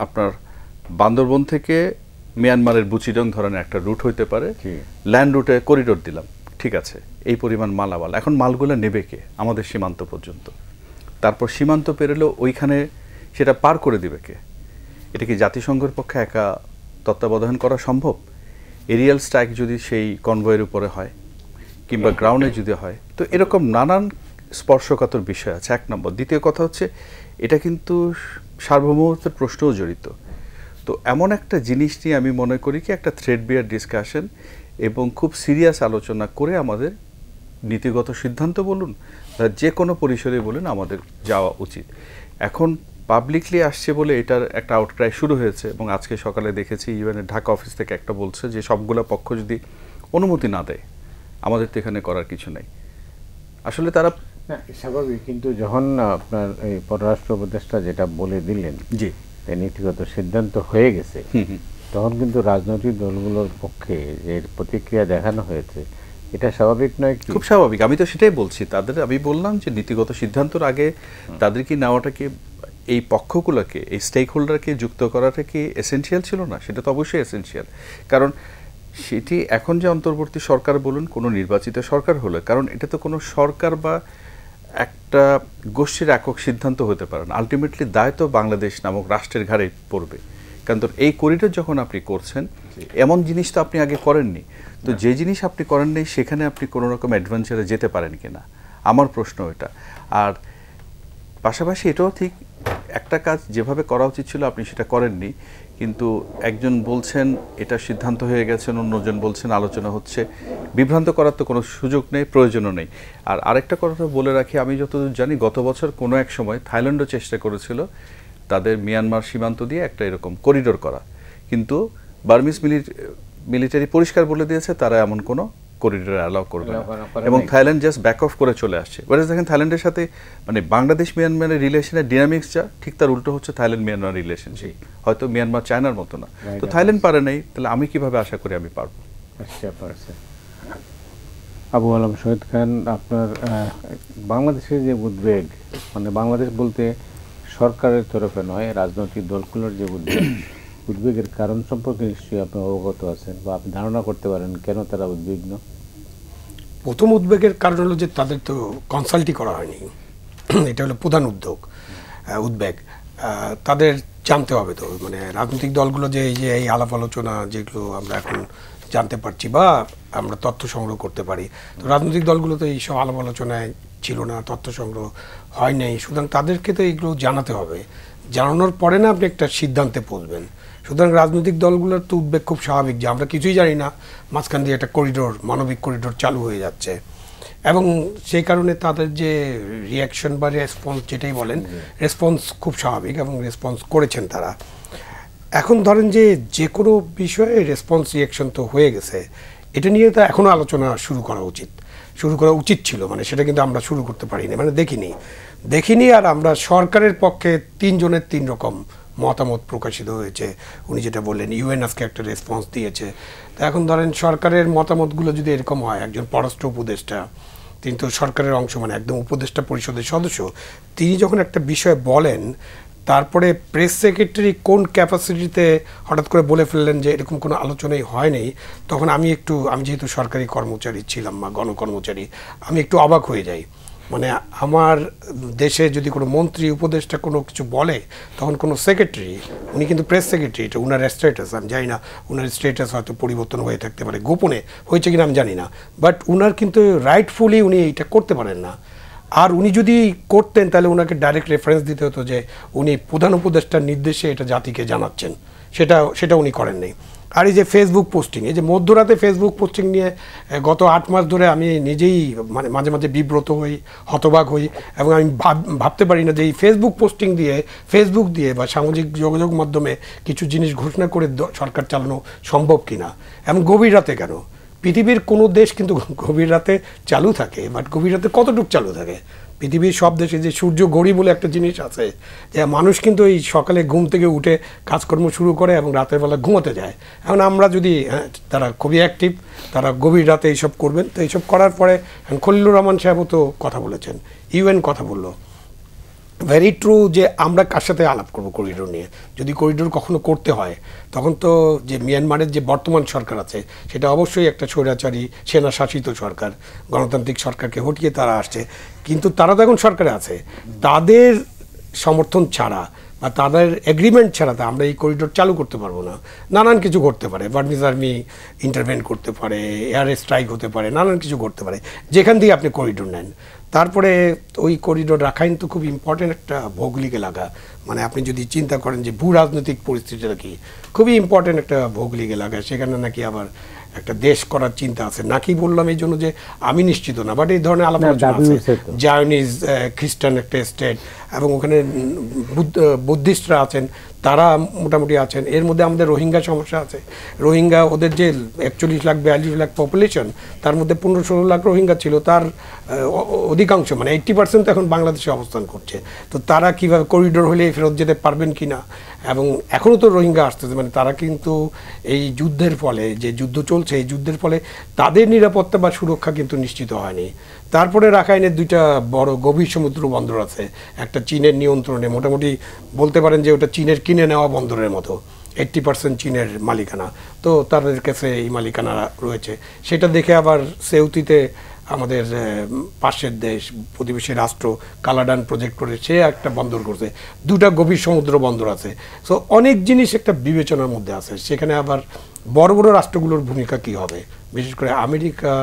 আপনার বান্দরবন থেকে মিয়ানমারের বুচিডং ধরনের একটা রুট হইতে পারে, ল্যান্ড রুটে করিডোর দিলাম, ঠিক আছে, এই পরিমাণ মালামাল, এখন মালগুলো নেবে কে? আমাদের সীমান্ত পর্যন্ত। তারপর সীমান্ত পেরোলেও ওইখানে সেটা পার করে দিবে কে? এটা কি জাতিসংঘের পক্ষে একা তত্ত্বাবধান করা সম্ভব? এরিয়াল স্ট্রাইক যদি সেই কনভয়ের উপরে হয় কিংবা গ্রাউন্ডে যদি হয়, তো এরকম নানান স্পর্শকাতর বিষয় আছে, এক নম্বর। দ্বিতীয় কথা হচ্ছে এটা কিন্তু সার্বভৌমত্বের প্রশ্নও জড়িত। তো এমন একটা জিনিস নিয়ে আমি মনে করি কি একটা থ্রেড বিয়ার ডিসকাশন এবং খুব সিরিয়াস আলোচনা করে আমাদের নীতিগত সিদ্ধান্ত বলুন বা যে কোনো পরিসরে বলুন আমাদের যাওয়া উচিত। এখন পাবলিকলি আসছে বলে এটার একটা আউটক্রাই শুরু হয়েছে এবং আজকে সকালে দেখেছি ইউএনের ঢাকা অফিস থেকে একটা বলছে যে সবগুলো পক্ষ যদি অনুমতি না দেয় আমাদের তো এখানে করার কিছু নেই। আসলে তারা স্বাভাবিক, কিন্তু যখন আপনার এই পররাষ্ট্র উপদেষ্টা যেটা বলে দিলেন, জি, নীতিগত সিদ্ধান্ত হয়ে গেছে, তখন কিন্তু রাজনৈতিক দলগুলোর পক্ষে যে প্রতিক্রিয়া দেখানো হয়েছে এটা স্বাভাবিক নয়? খুব স্বাভাবিক, আমি তো সেটাই বলছি। তাদের আমি বললাম যে নীতিগত সিদ্ধান্তের আগে তাদের কি নেওয়াটাকে, এই পক্ষগুলোকে, এই স্টেক হোল্ডারকে যুক্ত করাটা কি এসেনশিয়াল ছিল না? সেটা তো অবশ্যই এসেনশিয়াল, কারণ সেটি এখন যে অন্তর্বর্তী সরকার বলুন, কোনো নির্বাচিত সরকার হলে, কারণ এটা তো কোনো সরকার বা একটা গোষ্ঠীর একক সিদ্ধান্ত হতে পারে না। আলটিমেটলি দায় তো বাংলাদেশ নামক রাষ্ট্রের ঘাড়ে পড়বে, কারণ তোর এই করিডোর যখন আপনি করছেন এমন জিনিস তো আপনি আগে করেননি। তো যে জিনিস আপনি করেন নাই সেখানে আপনি কোনো রকম অ্যাডভেঞ্চারে যেতে পারেন কিনা, আমার প্রশ্ন এটা। আর পাশাপাশি এটাও ঠিক, একটা কাজ যেভাবে করা উচিত ছিল আপনি সেটা করেননি, কিন্তু একজন বলছেন এটা সিদ্ধান্ত হয়ে গেছেন, অন্যজন বলছেন আলোচনা হচ্ছে। বিভ্রান্ত করার তো কোনো সুযোগ নেই, প্রয়োজনও নেই। আর আরেকটা কথা বলে রাখি, আমি যতদূর জানি গত বছর কোনো এক সময় থাইল্যান্ডও চেষ্টা করেছিল তাদের মিয়ানমার সীমান্ত দিয়ে একটা এরকম করিডোর করা, কিন্তু বার্মিজ মিলিটারি পরিষ্কার বলে দিয়েছে তারা এমন কোনো করিডোর অ্যালাউ করবে না, এবং থাইল্যান্ড জাস্ট ব্যাক অফ করে চলে আসছে। ওয়ারেজ দেখেন থাইল্যান্ডের সাথে মানে বাংলাদেশ মিয়ানমারের রিলেশনের ডিনামিক্স যা, ঠিক তার উল্টো হচ্ছে থাইল্যান্ড মিয়ানমার রিলেশনশিপ। হয়তো মিয়ানমার চায়নার মতো না, তো থাইল্যান্ড পারে নাই, তাহলে আমি কিভাবে আশা করি আমি পারবো? আবু আলম শহীদ খান, আপনার বাংলাদেশের যে উদ্বেগ, মানে বাংলাদেশ বলতে সরকারের তরফে নয়, রাজনৈতিক দলগুলোর যে উদ্বেগের কারণ সম্পর্কে নিশ্চয়ই আপনি অবগত আছেন বা আপনি ধারণা করতে পারেন কেন তারা উদ্বিগ্ন? প্রথম উদ্বেগের কারণ হলো যে তাদের তো কনসাল্টই করা হয়নি, এটা হলো প্রধান উদ্বেগ। তাদের জানতে হবে তো, মানে রাজনৈতিক দলগুলো যে এই আলাপ আলোচনা যেগুলো আমরা এখন জানতে পারছি বা আমরা তথ্য সংগ্রহ করতে পারি, তো রাজনৈতিক দলগুলো তো এইসব আলাপ আলোচনায় ছিল না, তথ্য সংগ্রহ হয় নাই। সুতরাং তাদেরকে তো এইগুলো জানাতে হবে, জানানোর পরে না আপনি একটা সিদ্ধান্তে পৌঁছবেন। সুতরাং রাজনৈতিক দলগুলোর তো উদ্বেগ খুব স্বাভাবিক যে আমরা কিছুই জানি না, মাঝখান দিয়ে একটা করিডোর, মানবিক করিডোর চালু হয়ে যাচ্ছে, এবং সেই কারণে তাদের যে রিয়াকশন বা রেসপন্স যেটাই বলেন, রেসপন্স খুব স্বাভাবিক এবং রেসপন্স করেছেন তারা। এখন ধরেন যে কোনো বিষয়ে রেসপন্স রিয়াকশন তো হয়ে গেছে, এটা নিয়ে তো এখনও আলোচনা শুরু করা উচিত ছিল, মানে সেটা কিন্তু আমরা শুরু করতে পারিনি, মানে দেখিনি। আর আমরা সরকারের পক্ষে 3 জনের 3 রকম মতামত প্রকাশিত হয়েছে। উনি যেটা বললেন, ইউএন আজকে একটা রেসপন্স দিয়েছে। তো এখন ধরেন সরকারের মতামতগুলো যদি এরকম হয়, একজন পররাষ্ট্র উপদেষ্টা, তিনি তো সরকারের অংশ, মানে একদম উপদেষ্টা পরিষদের সদস্য, তিনি যখন একটা বিষয় বলেন, তারপরে প্রেস সেক্রেটারি কোন ক্যাপাসিটিতে হঠাৎ করে বলে ফেললেন যে এরকম কোনো আলোচনাই হয়নি, তখন আমি যেহেতু সরকারি কর্মচারী ছিলাম বা গণকর্মচারী, আমি একটু অবাক হয়ে যাই। মানে আমার দেশে যদি কোনো মন্ত্রী উপদেষ্টা কোনো কিছু বলে, তখন কোনো সেক্রেটারি, উনি কিন্তু প্রেস সেক্রেটারি, এটা উনার স্ট্যাটাস, আমি জানি না উনার স্ট্যাটাস হয়তো পরিবর্তন হয়ে থাকতে পারে, গোপনে হয়েছে কিনা আমি জানি না, বাট উনার কিন্তু রাইটফুলি উনি এটা করতে পারেন না। আর উনি যদি করতেন তাহলে ওনাকে ডাইরেক্ট রেফারেন্স দিতে হতো যে উনি প্রধান উপদেষ্টার নির্দেশে এটা জাতিকে জানাচ্ছেন, সেটা উনি করেন নাই। আর এই যে ফেসবুক পোস্টিং, এই যে মধ্যরাতে ফেসবুক পোস্টিং নিয়ে গত 8 মাস ধরে আমি নিজেই মানে মাঝে মাঝে বিব্রত হই, হতবাক হই, এবং আমি ভাবতে পারি না যে এই ফেসবুক পোস্টিং দিয়ে, ফেসবুক দিয়ে বা সামাজিক যোগাযোগ মাধ্যমে কিছু জিনিস ঘোষণা করে সরকার চালানো সম্ভব কিনা। এবং গভীর রাতে কেন? পৃথিবীর কোনো দেশ কিন্তু গভীর রাতে চালু থাকে, বাট গভীর রাতে কতটুকু চালু থাকে? পৃথিবীর সব দেশে যে সূর্য ঘড়ি বলে একটা জিনিস আছে, যে মানুষ কিন্তু এই সকালে ঘুম থেকে উঠে কাজকর্ম শুরু করে এবং রাতের বেলা ঘুমাতে যায়। এখন আমরা যদি তারা খুবই অ্যাক্টিভ, তারা গভীর রাতে এইসব করবেন। তো এইসব করার পরে খলিলুর রহমান সাহেবও তো কথা বলেছেন, ইউএন কথা বললো, ভেরি ট্রু, যে আমরা কার সাথে আলাপ করবো করিডোর নিয়ে? যদি করিডোর কখনো করতে হয় তখন তো যে মিয়ানমারের যে বর্তমান সরকার আছে সেটা অবশ্যই একটা স্বৈরাচারী সেনা শাসিত সরকার, গণতান্ত্রিক সরকারকে হটিয়ে তারা আসছে, কিন্তু তারা তো এখন সরকারে আছে, তাদের সমর্থন ছাড়া বা তাদের এগ্রিমেন্ট ছাড়া তো আমরা এই করিডোর চালু করতে পারবো না। নানান কিছু করতে পারে, বার্মিজ আর্মি ইন্টারভেন করতে পারে, এয়ার স্ট্রাইক হতে পারে, নানান কিছু করতে পারে, যেখান দিয়ে আপনি করিডোর নেন। তারপরে ওই করিডোর রাখাইন তো খুব ইম্পর্টেন্ট একটা ভৌগোলিক এলাকা, মানে আপনি যদি চিন্তা করেন যে ভূ রাজনৈতিক পরিস্থিতিটা কি, খুবই ইম্পর্টেন্ট একটা ভৌগোলিক এলাকা, সেখানে নাকি আবার একটা দেশ করার চিন্তা আছে নাকি, বললাম এই জন্য যে আমি নিশ্চিত না, বাট এই ধরনের আলাপ আলোচনা আছে। জায়নিজ খ্রিস্টান একটা স্টেট, এবং ওখানে বুদ্ধিস্টরা আছেন, তারা মোটামুটি আছেন। এর মধ্যে আমাদের রোহিঙ্গা সমস্যা আছে। রোহিঙ্গা, ওদের যে 41 লাখ 42 লাখ পপুলেশন, তার মধ্যে 15-16 লাখ রোহিঙ্গা ছিল, তার অধিকাংশ মানে 80% এখন বাংলাদেশে অবস্থান করছে। তো তারা কীভাবে করিডোর হলে ফেরত যেতে পারবেন কি না? এবং এখনও তো রোহিঙ্গা আসতেছে, মানে তারা কিন্তু এই যুদ্ধের ফলে, যে যুদ্ধ চলছে এই যুদ্ধের ফলে তাদের নিরাপত্তা বা সুরক্ষা কিন্তু নিশ্চিত হয়নি। তারপরে রাখাইনের 2টা বড় গভীর সমুদ্র বন্দর আছে, একটা চীনের নিয়ন্ত্রণে, মোটামুটি বলতে পারেন যে ওটা চীনের কিনে নেওয়া বন্দরের মতো, 80% চীনের মালিকানা, তো তাদের কাছে এই মালিকানা রয়েছে। সেটা দেখে আবার সেউতিতে আমাদের পাশের দেশ, প্রতিবেশী রাষ্ট্র কালাডান প্রজেক্ট করে সে একটা বন্দর করছে, 2টা গভীর সমুদ্র বন্দর আছে। সো অনেক জিনিস একটা বিবেচনার মধ্যে আছে। সেখানে আবার বড় বড় রাষ্ট্রগুলোর ভূমিকা কী হবে, বিশেষ করে আমেরিকা,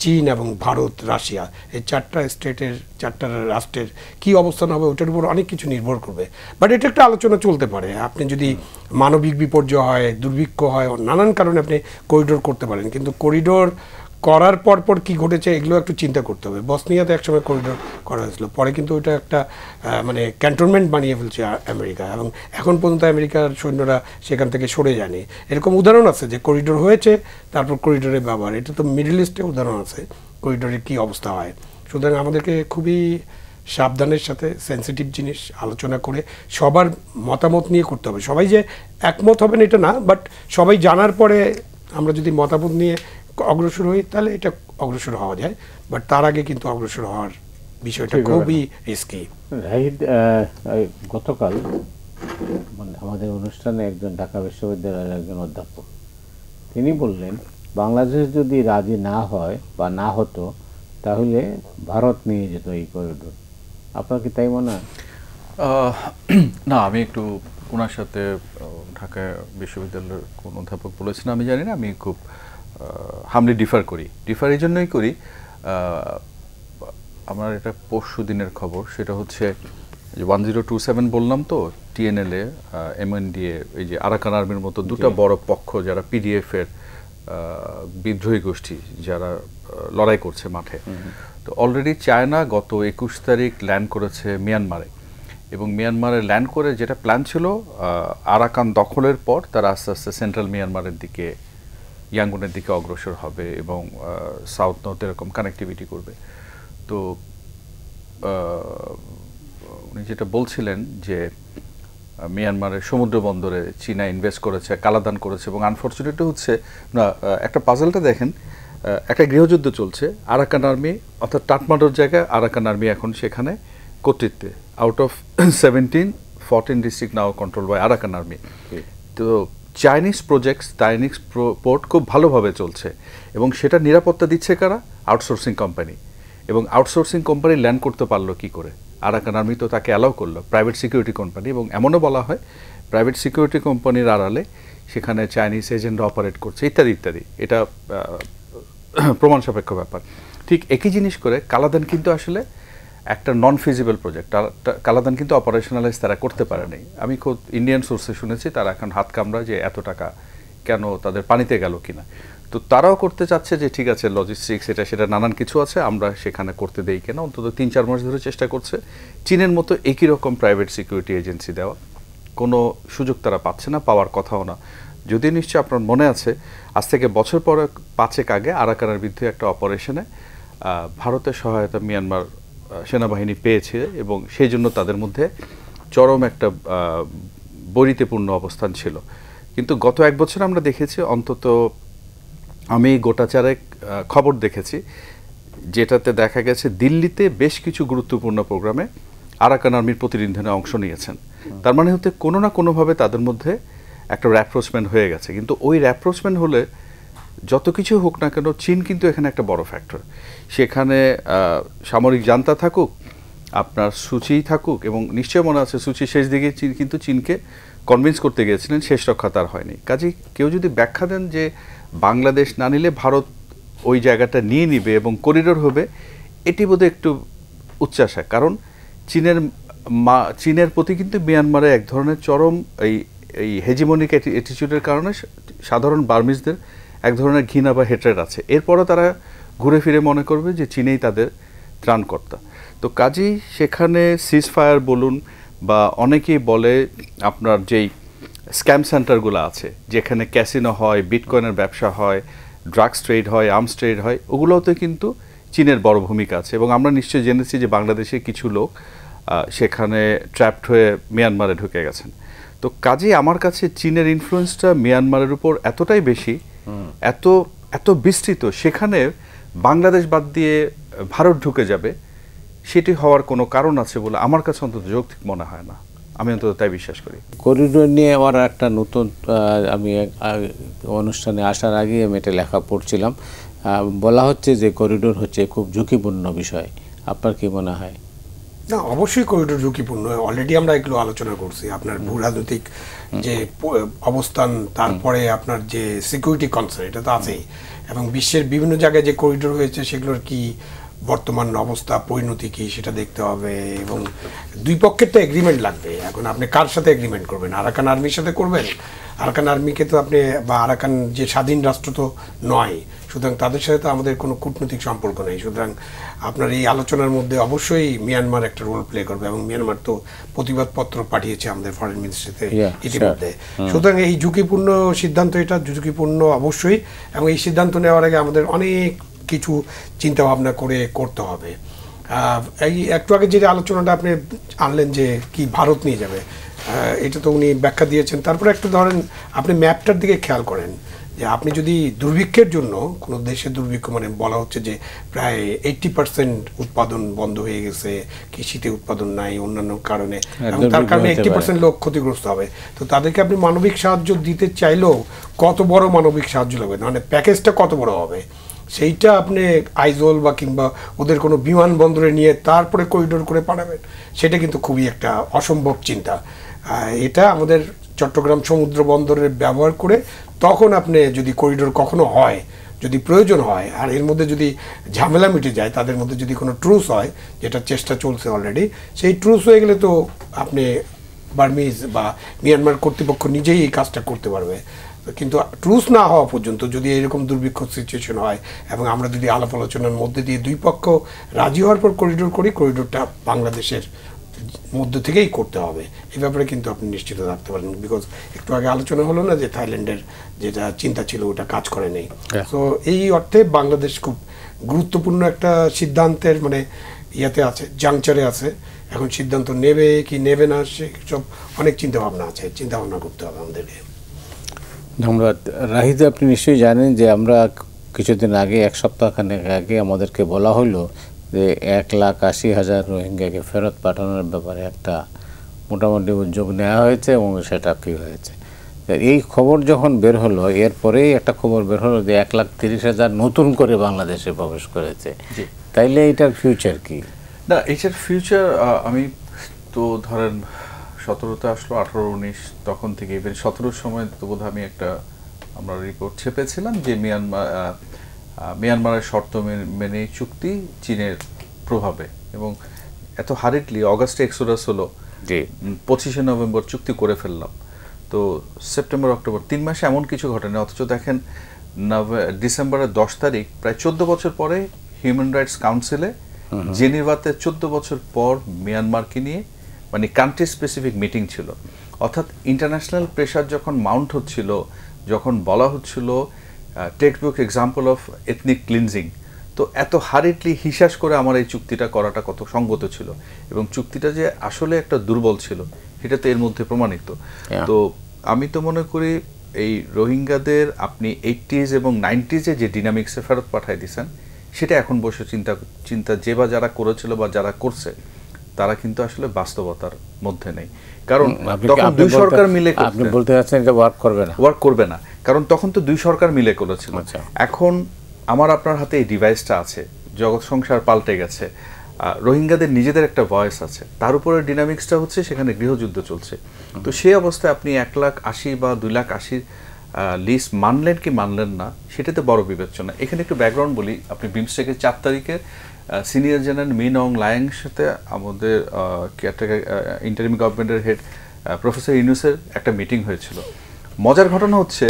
চীন এবং ভারত, রাশিয়া, এই 4টা রাষ্ট্রের কী অবস্থান হবে ওটার উপর অনেক কিছু নির্ভর করবে। বাট এটা একটা আলোচনা চলতে পারে। আপনি যদি মানবিক বিপর্যয় হয়, দুর্ভিক্ষ হয়, নানান কারণে আপনি করিডোর করতে পারেন, কিন্তু করিডোর করার পর কী ঘটেছে এগুলো একটু চিন্তা করতে হবে। বসনিয়াতে একসময় করিডোর করা হয়েছিল, পরে কিন্তু ওইটা একটা মানে ক্যান্টনমেন্ট বানিয়ে ফেলছে আমেরিকা, এবং এখন পর্যন্ত আমেরিকার সৈন্যরা সেখান থেকে সরে যায়নি। এরকম উদাহরণ আছে যে করিডোর হয়েছে, তারপর করিডোরের ব্যবহার, এটা তো মিডল ইস্টে উদাহরণ আছে করিডোরের কী অবস্থা হয়। সুতরাং আমাদেরকে খুবই সাবধানের সাথে সেন্সিটিভ জিনিস আলোচনা করে সবার মতামত নিয়ে করতে হবে। সবাই যে একমত হবেন এটা না, বাট সবাই জানার পরে আমরা যদি মতামত নিয়ে অগ্রসর হই তাহলে এটা অগ্রসর হওয়া যায়, বাট তার আগে কিন্তু অগ্রসর হওয়ার বিষয়টা খুবই রিস্কি। রাহিদ, গতকাল মানে আমাদের অনুষ্ঠানে একজন ঢাকা বিশ্ববিদ্যালয়ের একজন অধ্যাপক তিনি বললেন বাংলাদেশ যদি রাজি না হয় বা না হতো তাহলে ভারত নিয়ে যেত এই করিডোর। আপনার কি তাই মনে হয়? না, আমি একটু ওনার সাথে ঢাকা বিশ্ববিদ্যালয়ের কোন অধ্যাপক বলেছেন আমি জানি না, আমি খুব হামলি ডিফার এই জন্যই করি। আমার এটা পরশু দিনের খবর, সেটা হচ্ছে যে 1027 বললাম তো, TNLA, MNDA, এই যে আরাকান আর্মির মতো 2টা বড় পক্ষ যারা PDF-এর বিদ্রোহী গোষ্ঠী যারা লড়াই করছে মাঠে। তো অলরেডি চায়না গত 21 তারিখ ল্যান্ড করেছে মিয়ানমারে, এবং মিয়ানমারে ল্যান্ড করে যেটা প্ল্যান ছিল আরাকান দখলের পর তারা আস্তে আস্তে সেন্ট্রাল মিয়ানমারের দিকে, ইয়াঙ্গুনের দিকে অগ্রসর হবে এবং সাউথ নর্থ এরকম কানেক্টিভিটি করবে। তো উনি যেটা বলছিলেন যে মিয়ানমারের সমুদ্র বন্দরে চীনা ইনভেস্ট করেছে, কালাদান করেছে, এবং আনফর্চুনেটলি হচ্ছে না, একটা পাজলটা দেখেন, একটা গৃহযুদ্ধ চলছে, আরাকান আর্মি অর্থাৎ টাটমাটোর জায়গায় আরাকান আর্মি এখন সেখানে কর্তৃত্বে, out of 17, 14 district now control by Arakan Army. তো চাইনিজ প্রজেক্টস, চাইনিজ পোর্ট খুব ভালোভাবে চলছে, এবং সেটা নিরাপত্তা দিচ্ছে কারা? Outsourcing company. এবং আউটসোর্সিং কোম্পানি ল্যান্ড করতে পারলো কি করে? আরাকান আর্মি তো তাকে অ্যালাউ করলো, প্রাইভেট সিকিউরিটি কোম্পানি, এবং এমনও বলা হয় প্রাইভেট সিকিউরিটি কোম্পানির আড়ালে সেখানে চাইনিজ এজেন্টরা অপারেট করছে ইত্যাদি ইত্যাদি। এটা প্রমাণ সাপেক্ষ ব্যাপার। ঠিক একই জিনিস করে কালাদান কিন্তু আসলে একটা নন ফিজিবল প্রজেক্ট। কালাদান কিন্তু অপারেশনালাইজ তারা করতে পারে নাই। আমি খুব ইন্ডিয়ান সোর্সে শুনেছি তারা এখন হাত কামড়া যে এত টাকা কেন তাদের পানিতে গেল কিনা। তো তারাও করতে চাচ্ছে যে ঠিক আছে লজিস্টিক্স এটা সেটা নানান কিছু আছে, আমরা সেখানে করতে দেই কিনা। অন্তত 3-4 মাস ধরে চেষ্টা করছে চীনের মতো একই রকম প্রাইভেট সিকিউরিটি এজেন্সি দেওয়া, কোনো সুযোগ তারা পাচ্ছে না, পাওয়ার কথাও না। যদি নিশ্চয়ই আপনার মনে আছে আজ থেকে বছর পরে 5 আগে আরাকানের বিরুদ্ধে একটা অপারেশনে ভারতের সহায়তা মিয়ানমার সেনাবাহিনী পেয়েছে এবং সেই জন্য তাদের মধ্যে চরম একটা বৈরিতাপূর্ণ অবস্থান ছিল। কিন্তু গত 1 বছর আমরা দেখেছি, অন্তত আমি গোটাচারেক খবর দেখেছি যেটাতে দেখা গেছে দিল্লিতে বেশ কিছু গুরুত্বপূর্ণ প্রোগ্রামে আরাকান আর্মির প্রতিনিধিরা অংশ নিয়েছেন। তার মানে হতে কোনো না কোনোভাবে তাদের মধ্যে একটা র্যাপ্রোচমেন্ট হয়ে গেছে। কিন্তু ওই র্যাপ্রোচমেন্ট হলে যত কিছু হোক না কেন চীন কিন্তু এখানে একটা বড় ফ্যাক্টর। সেখানে সামরিক জান্তা থাকুক, আপনার সুচি থাকুক, এবং নিশ্চয় মনে আছে সুচি শেষ দিকে কিন্তু চীনকে কনভিন্স করতে গিয়েছিলেন, শেষ রক্ষা তার হয়নি। কাজেই কেউ যদি ব্যাখ্যা দেন যে বাংলাদেশ না নিলে ভারত ওই জায়গাটা নিয়ে নিবে এবং করিডোর হবে, এটি বোধহয় একটু উচ্চাসা। কারণ চীনের প্রতি কিন্তু মিয়ানমারে এক ধরনের চরম এই হেজিমনিক অ্যাটিটিউডের কারণে সাধারণ বার্মিজদের এক ধরনের ঘৃণা বা হেট্রেড আছে। এরপরও তারা ঘুরে ফিরে মনে করবে যে চীনেই তাদের ত্রাণকর্তা। তো কাজেই সেখানে সিজ ফায়ার বলুন বা অনেকেই বলে আপনার যেই স্ক্যাম সেন্টারগুলো আছে যেখানে ক্যাসিনো হয়, বিটকয়েনের ব্যবসা হয়, ড্রাগস ট্রেড হয়, আর্মস ট্রেড হয়, ওগুলোতে কিন্তু চীনের বড় ভূমিকা আছে। এবং আমরা নিশ্চয়ই জেনেছি যে বাংলাদেশে কিছু লোক সেখানে ট্র্যাপড হয়ে মিয়ানমারে ঢুকে গেছেন। তো কাজেই আমার কাছে চীনের ইনফ্লুয়েন্সটা মিয়ানমারের উপর এতটাই বেশি, এত বিস্তৃত, সেখানে বাংলাদেশ বাদ দিয়ে ভারত ঢুকে যাবে সেটি হওয়ার কোনো কারণ আছে বলে আমার কাছে অন্তত যৌক্তিক মনে হয় না। আমি অন্তত তাই বিশ্বাস করি। করিডোর নিয়ে আমার একটা নতুন, আমি অনুষ্ঠানে আসার আগে আমি এটা লেখা পড়ছিলাম, বলা হচ্ছে যে করিডোর হচ্ছে খুব ঝুঁকিপূর্ণ বিষয়। আপনার কি মনে হয়? না, অবশ্যই করিডোর ঝুঁকিপূর্ণ। অলরেডি আমরা এগুলো আলোচনা করছি। আপনার ভূ রাজনৈতিক যে অবস্থান, তারপরে আপনার যে সিকিউরিটি কনসার্ন, এটা তো আছেই। এবং বিশ্বের বিভিন্ন জায়গায় যে করিডোর হয়েছে সেগুলোর কি বর্তমান অবস্থা, পরিণতি কি, সেটা দেখতে হবে। এবং দুই পক্ষের তো এগ্রিমেন্ট লাগবে। এখন আপনি কার সাথে এগ্রিমেন্ট করবেন? আরাকান আর্মির সাথে করবেন? আরাকান আর্মিকে তো আপনি, বা আরাকান যে স্বাধীন রাষ্ট্র তো নয়, সুতরাং তাদের সাথে তো আমাদের কোনো কূটনৈতিক সম্পর্ক নেই। সুতরাং আপনার এই আলোচনার মধ্যে অবশ্যই মিয়ানমার একটা রোল প্লে করবে, এবং মিয়ানমার তো প্রতিবাদপত্র পাঠিয়েছে আমাদের ফরেন মিনিস্ট্রিতে ইতিমধ্যে। সুতরাং এই ঝুঁকিপূর্ণ সিদ্ধান্ত, এটা ঝুঁকিপূর্ণ অবশ্যই, এবং এই সিদ্ধান্ত নেওয়ার আগে আমাদের অনেক কিছু চিন্তা ভাবনা করে করতে হবে। এই একটু আগে যে আলোচনাটা আপনি আনলেন যে কি ভারত নিয়ে যাবে, এটা তো উনি ব্যাখ্যা দিয়েছেন। তারপরে একটু ধরেন আপনি ম্যাপটার দিকে খেয়াল করেন যে আপনি যদি দুর্ভিক্ষের জন্য কোনো দেশের দুর্ভিক্ষ, মানে বলা হচ্ছে যে প্রায় 80% উৎপাদন বন্ধ হয়ে গেছে, কৃষিতে উৎপাদন নাই অন্যান্য কারণে, এবং তার কারণে 80% লোক ক্ষতিগ্রস্ত হবে। তো তাদেরকে আপনি মানবিক সাহায্য দিতে চাইলেও কত বড় মানবিক সাহায্য লাগবে, মানে প্যাকেজটা কত বড় হবে, সেইটা আপনি আইজল বা কিংবা ওদের কোনো বিমানবন্দরে নিয়ে তারপরে করিডোর করে পাঠাবেন, সেটা কিন্তু খুবই একটা অসম্ভব চিন্তা। এটা আমাদের চট্টগ্রাম সমুদ্র বন্দরের ব্যবহার করে তখন আপনি যদি করিডোর কখনো হয়, যদি প্রয়োজন হয়, আর এর মধ্যে যদি ঝামেলা মিটে যায়, তাদের মধ্যে যদি কোনো ট্রুস হয়, যেটা চেষ্টা চলছে অলরেডি, সেই ট্রুস হয়ে গেলে তো আপনি বার্মিজ বা মিয়ানমার কর্তৃপক্ষ নিজেই এই কাজটা করতে পারবে। কিন্তু ট্রুস না হওয়া পর্যন্ত যদি এরকম দুর্ভিক্ষ সিচুয়েশন হয়, এবং আমরা যদি আলাপ আলোচনার মধ্যে দিয়ে দুই পক্ষ রাজি হওয়ার পর করিডোর করি, করিডোরটা বাংলাদেশের মধ্য থেকেই করতে হবে, এই ব্যাপারে কিন্তু আপনি নিশ্চিত থাকতে পারেন। বিকজ একটু আগে আলোচনা হলো না যে থাইল্যান্ডের যেটা চিন্তা ছিল ওটা কাজ করে নেই। তো এই অর্থে বাংলাদেশ খুব গুরুত্বপূর্ণ একটা সিদ্ধান্তের মানে ইয়াতে আছে, জাংচারে আছে। এখন সিদ্ধান্ত নেবে কি নেবে না, সেসব অনেক চিন্তাভাবনা আছে, চিন্তাভাবনা করতে হবে আমাদেরকে। ধন্যবাদ। রাহিদ, আপনি নিশ্চয়ই জানেন যে আমরা কিছুদিন আগে, এক সপ্তাহখানেক আগে আমাদেরকে বলা হলো যে 1,80,000 রোহিঙ্গাকে ফেরত পাঠানোর ব্যাপারে একটা মোটামুটি উদ্যোগ নেওয়া হয়েছে, এবং সেটা কী হয়েছে। এই খবর যখন বের হলো, এরপরেই একটা খবর বের হলো যে 1,30,000 নতুন করে বাংলাদেশে প্রবেশ করেছে। তাইলে এটার ফিউচার কি? না, এটার ফিউচার আমি তো ধরেন 17তে আসলো, 18-19 তখন থেকে ইভেন 17-র সময় তো বোধহয় আমি আমরা রিপোর্ট ছেপেছিলাম যে মিয়ানমারের শর্ত মেনে চুক্তি চীনের প্রভাবে, এবং এত হারিডলি অগাস্টে এক্সোডাস হলো, 25শে নভেম্বর চুক্তি করে ফেললাম। তো সেপ্টেম্বর অক্টোবর 3 মাসে এমন কিছু ঘটেনি, অথচ দেখেন ডিসেম্বরের 10 তারিখ প্রায় 14 বছর পরে হিউম্যান রাইটস কাউন্সিলে জেনেভাতে 14 বছর পর মিয়ানমারকে নিয়ে মানে কান্ট্রি স্পেসিফিক মিটিং ছিল। অর্থাৎ ইন্টারন্যাশনাল প্রেশার যখন মাউন্ট হচ্ছিল, যখন বলা হচ্ছিল textbook example of ethnic cleansing, তো এত হারিডলি হিসাস করে আমার এই চুক্তিটা করাটা কত সঙ্গত ছিল, এবং চুক্তিটা যে আসলে একটা দুর্বল ছিল সেটা তো এর মধ্যে প্রমাণিত। তো আমি তো মনে করি এই রোহিঙ্গাদের আপনি 80s এবং 90s যে ডিনামিক্সে ফেরত পাঠিয়ে দিয়েছেন, সেটা এখন বসে চিন্তা যে বা যারা করেছিল বা যারা করছে তারা কিন্তু আসলে বাস্তবতার মধ্যে নেই। কারণ তখন দুই সরকার মিলে, আপনি বলতে চাচ্ছেন এটা ওয়ার্ক করবে না, কারণ তখন তো দুই সরকার মিলে করেছিল। এখন আমার আপনার হাতে এই ডিভাইসটা আছে, জগৎ সংসার পাল্টে গেছে, রোহিঙ্গাদের নিজেদের একটা ভয়েস আছে, তার উপরে ডিনামিক্সটা হচ্ছে সেখানে গৃহযুদ্ধ চলছে। তো সেই অবস্থায় আপনি 1,80,000 বা 2,80,000 লিস্ট মানলেন কি মানলেন না, সেটাতে বড় বিবেচনা। এখানে একটু ব্যাকগ্রাউন্ড বলি, আপনি বিমস্টেকের 4 তারিখে সিনিয়র জেনারেল মিন অং লায়াংয়ের সাথে আমাদের ইন্টারিম গভর্নমেন্টের হেড প্রফেসর ইউনুসের একটা মিটিং হয়েছিল। মজার ঘটনা হচ্ছে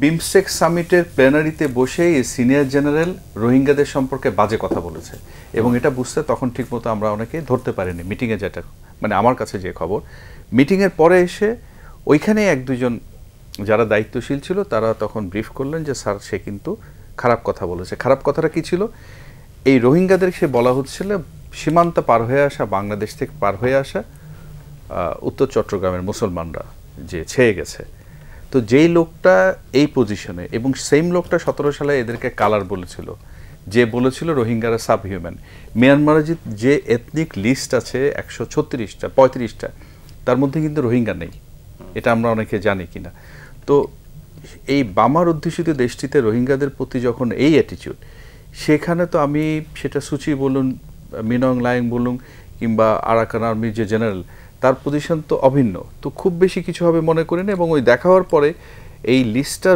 বিমস্টেক সামিটের প্লেনারিতে বসেই সিনিয়র জেনারেল রোহিঙ্গাদের সম্পর্কে বাজে কথা বলেছে, এবং এটা বুঝতে তখন ঠিকমতো আমরা অনেকে ধরতে পারিনি মিটিংয়ে, যেটা মানে আমার কাছে যে খবর। মিটিংয়ের পরে এসে ওইখানে 1-2 যারা দায়িত্বশীল ছিল তারা তখন ব্রিফ করলেন যে স্যার সে কিন্তু খারাপ কথা বলেছে। খারাপ কথাটা কি ছিল? এই রোহিঙ্গাদের সে বলা হচ্ছিল সীমান্ত পার হয়ে আসা, বাংলাদেশ থেকে পার হয়ে আসা উত্তর চট্টগ্রামের মুসলমানরা যে ছেয়ে গেছে। তো যেই লোকটা এই পজিশনে, এবং সেম লোকটা 17 সালে এদেরকে কালার বলেছিল, যে বলেছিল রোহিঙ্গারা সাব হিউম্যান। মিয়ানমারে যে এথনিক লিস্ট আছে 136টা 35টা, তার মধ্যে কিন্তু রোহিঙ্গা নেই, এটা আমরা অনেকে জানি কিনা। তো এই বামার অধ্যুষিত দেশটিতে রোহিঙ্গাদের প্রতি যখন এই অ্যাটিটিউড, সেখানে তো আমি সেটা সুচি বলুন, মিন অং লায়ং বলুন, কিংবা আরাকান আর্মির যে জেনারেল, তার পজিশন তো অভিন্ন। তো খুব বেশি কিছু হবে মনে করি না, এবং ওই দেখা হওয়ার পরে এই লিস্টটা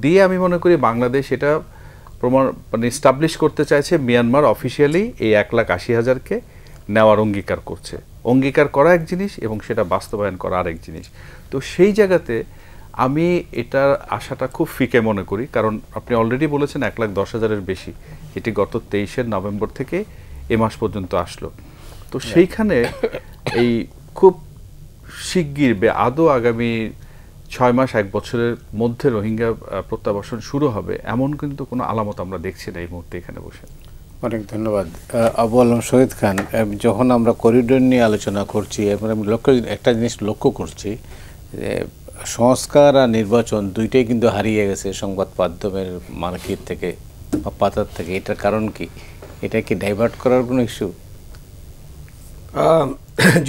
দিয়ে আমি মনে করি বাংলাদেশ এটা প্রমাণ মানে এস্টাবলিশ করতে চাইছে মিয়ানমার অফিসিয়ালি এই 1,80,000-কে নেওয়ার অঙ্গীকার করছে। অঙ্গীকার করা এক জিনিস এবং সেটা বাস্তবায়ন করা আরেক জিনিস। তো সেই জায়গাতে আমি এটার আশাটা খুব ফিকে মনে করি, কারণ আপনি অলরেডি বলেছেন 1,10,000-এর বেশি, এটি গত 23 নভেম্বর থেকে এ মাস পর্যন্ত আসলো। তো সেইখানে এই খুব শিগগির আদৌ আগামী 6 মাস 1 বছরের মধ্যে রোহিঙ্গা প্রত্যাবাসন শুরু হবে এমন কিন্তু কোনো আলামত আমরা দেখছি না এই মুহূর্তে এখানে বসে। অনেক ধন্যবাদ আবু আলম শহীদ খান। যখন আমরা করিডোর নিয়ে আলোচনা করছি, এখন আমি একটা জিনিস লক্ষ্য করছি যে সংস্কার আর নির্বাচন দুইটাই কিন্তু হারিয়ে গেছে সংবাদ মাধ্যমের মার্কেট থেকে বা পাতার থেকে। এটার কারণ কি? এটা কি ডাইভার্ট করার কোনো ইস্যু?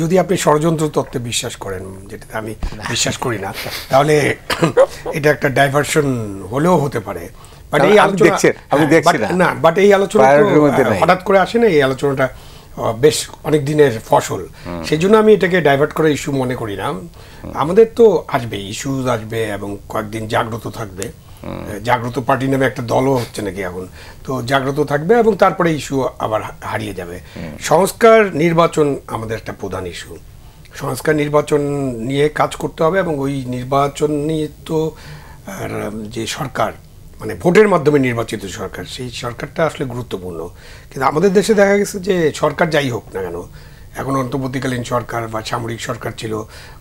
যদি আপনি ষড়যন্ত্র তত্ত্বে বিশ্বাস করেন, যেটাতে আমি বিশ্বাস করি না, তাহলে এটা একটা ডাইভার্সন হলেও হতে পারে। বাট এই আলোচনা বাট এই আলোচনা হঠাৎ করে আসে না, এই আলোচনাটা বেশ অনেক দিনের ফসল, সেই জন্য আমি এটাকে ডাইভার্ট করার ইস্যু মনে করি না। আমাদের তো আসবে, ইস্যুজ আসবে এবং কয়েকদিন জাগ্রত থাকবে। জাগ্রত পার্টি নামে একটা দলও হচ্ছে নাকি এখন, তো জাগ্রত থাকবে এবং তারপরে ইস্যু আবার হারিয়ে যাবে। সংস্কার নির্বাচন আমাদের একটা প্রধান ইস্যু। সংস্কার নির্বাচন নিয়ে কাজ করতে হবে, এবং ওই নির্বাচন নিয়ে তো যে সরকার মানে ভোটের মাধ্যমে নির্বাচিত সরকার, সেই সরকারটা আসলে গুরুত্বপূর্ণ। কিন্তু আমাদের দেশে দেখা গেছে যে সরকার যাই হোক না কেন, এখন অন্তর্বর্তীকালীন সরকার বা সামরিক সরকার ছিল,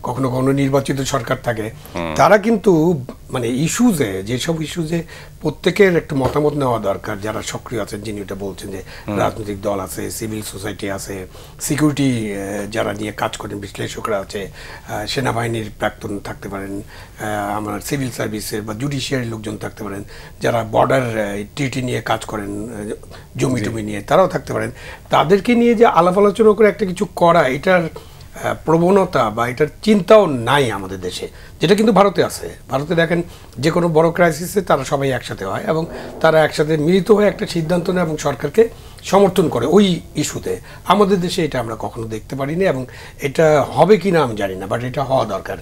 কখনো কখনো নির্বাচিত সরকার থাকে, তারা কিন্তু মানে ইস্যুজে, যেসব ইস্যুজে প্রত্যেকের একটু মতামত নেওয়া দরকার, যারা সক্রিয় আছেন, যিনি এটা বলছেন যে রাজনৈতিক দল আছে, সিভিল সোসাইটি আছে, সিকিউরিটি যারা নিয়ে কাজ করেন বিশ্লেষকরা আছে, সেনাবাহিনীর প্রাক্তন থাকতে পারেন, আমার সিভিল সার্ভিসের বা জুডিশিয়ারি লোকজন থাকতে পারেন, যারা বর্ডার ট্রিটি নিয়ে কাজ করেন, জমি টমি নিয়ে, তারাও থাকতে পারেন। তাদেরকে নিয়ে যে আলাপ আলোচনা করে একটা কিছু করা, এটার প্রবণতা বা এটার চিন্তাও নাই আমাদের দেশে, যেটা কিন্তু ভারতে আছে। ভারতে দেখেন যে কোনো বড় ক্রাইসিসে তারা সবাই একসাথে হয় এবং তারা একসাথে মিলিত হয়ে একটা সিদ্ধান্ত নেয় এবং সরকারকে সমর্থন করে ওই ইস্যুতে। আমাদের দেশে এটা আমরা কখনো দেখতে পারিনি, এবং এটা হবে কি না আমি জানি না, বাট এটা হওয়া দরকার।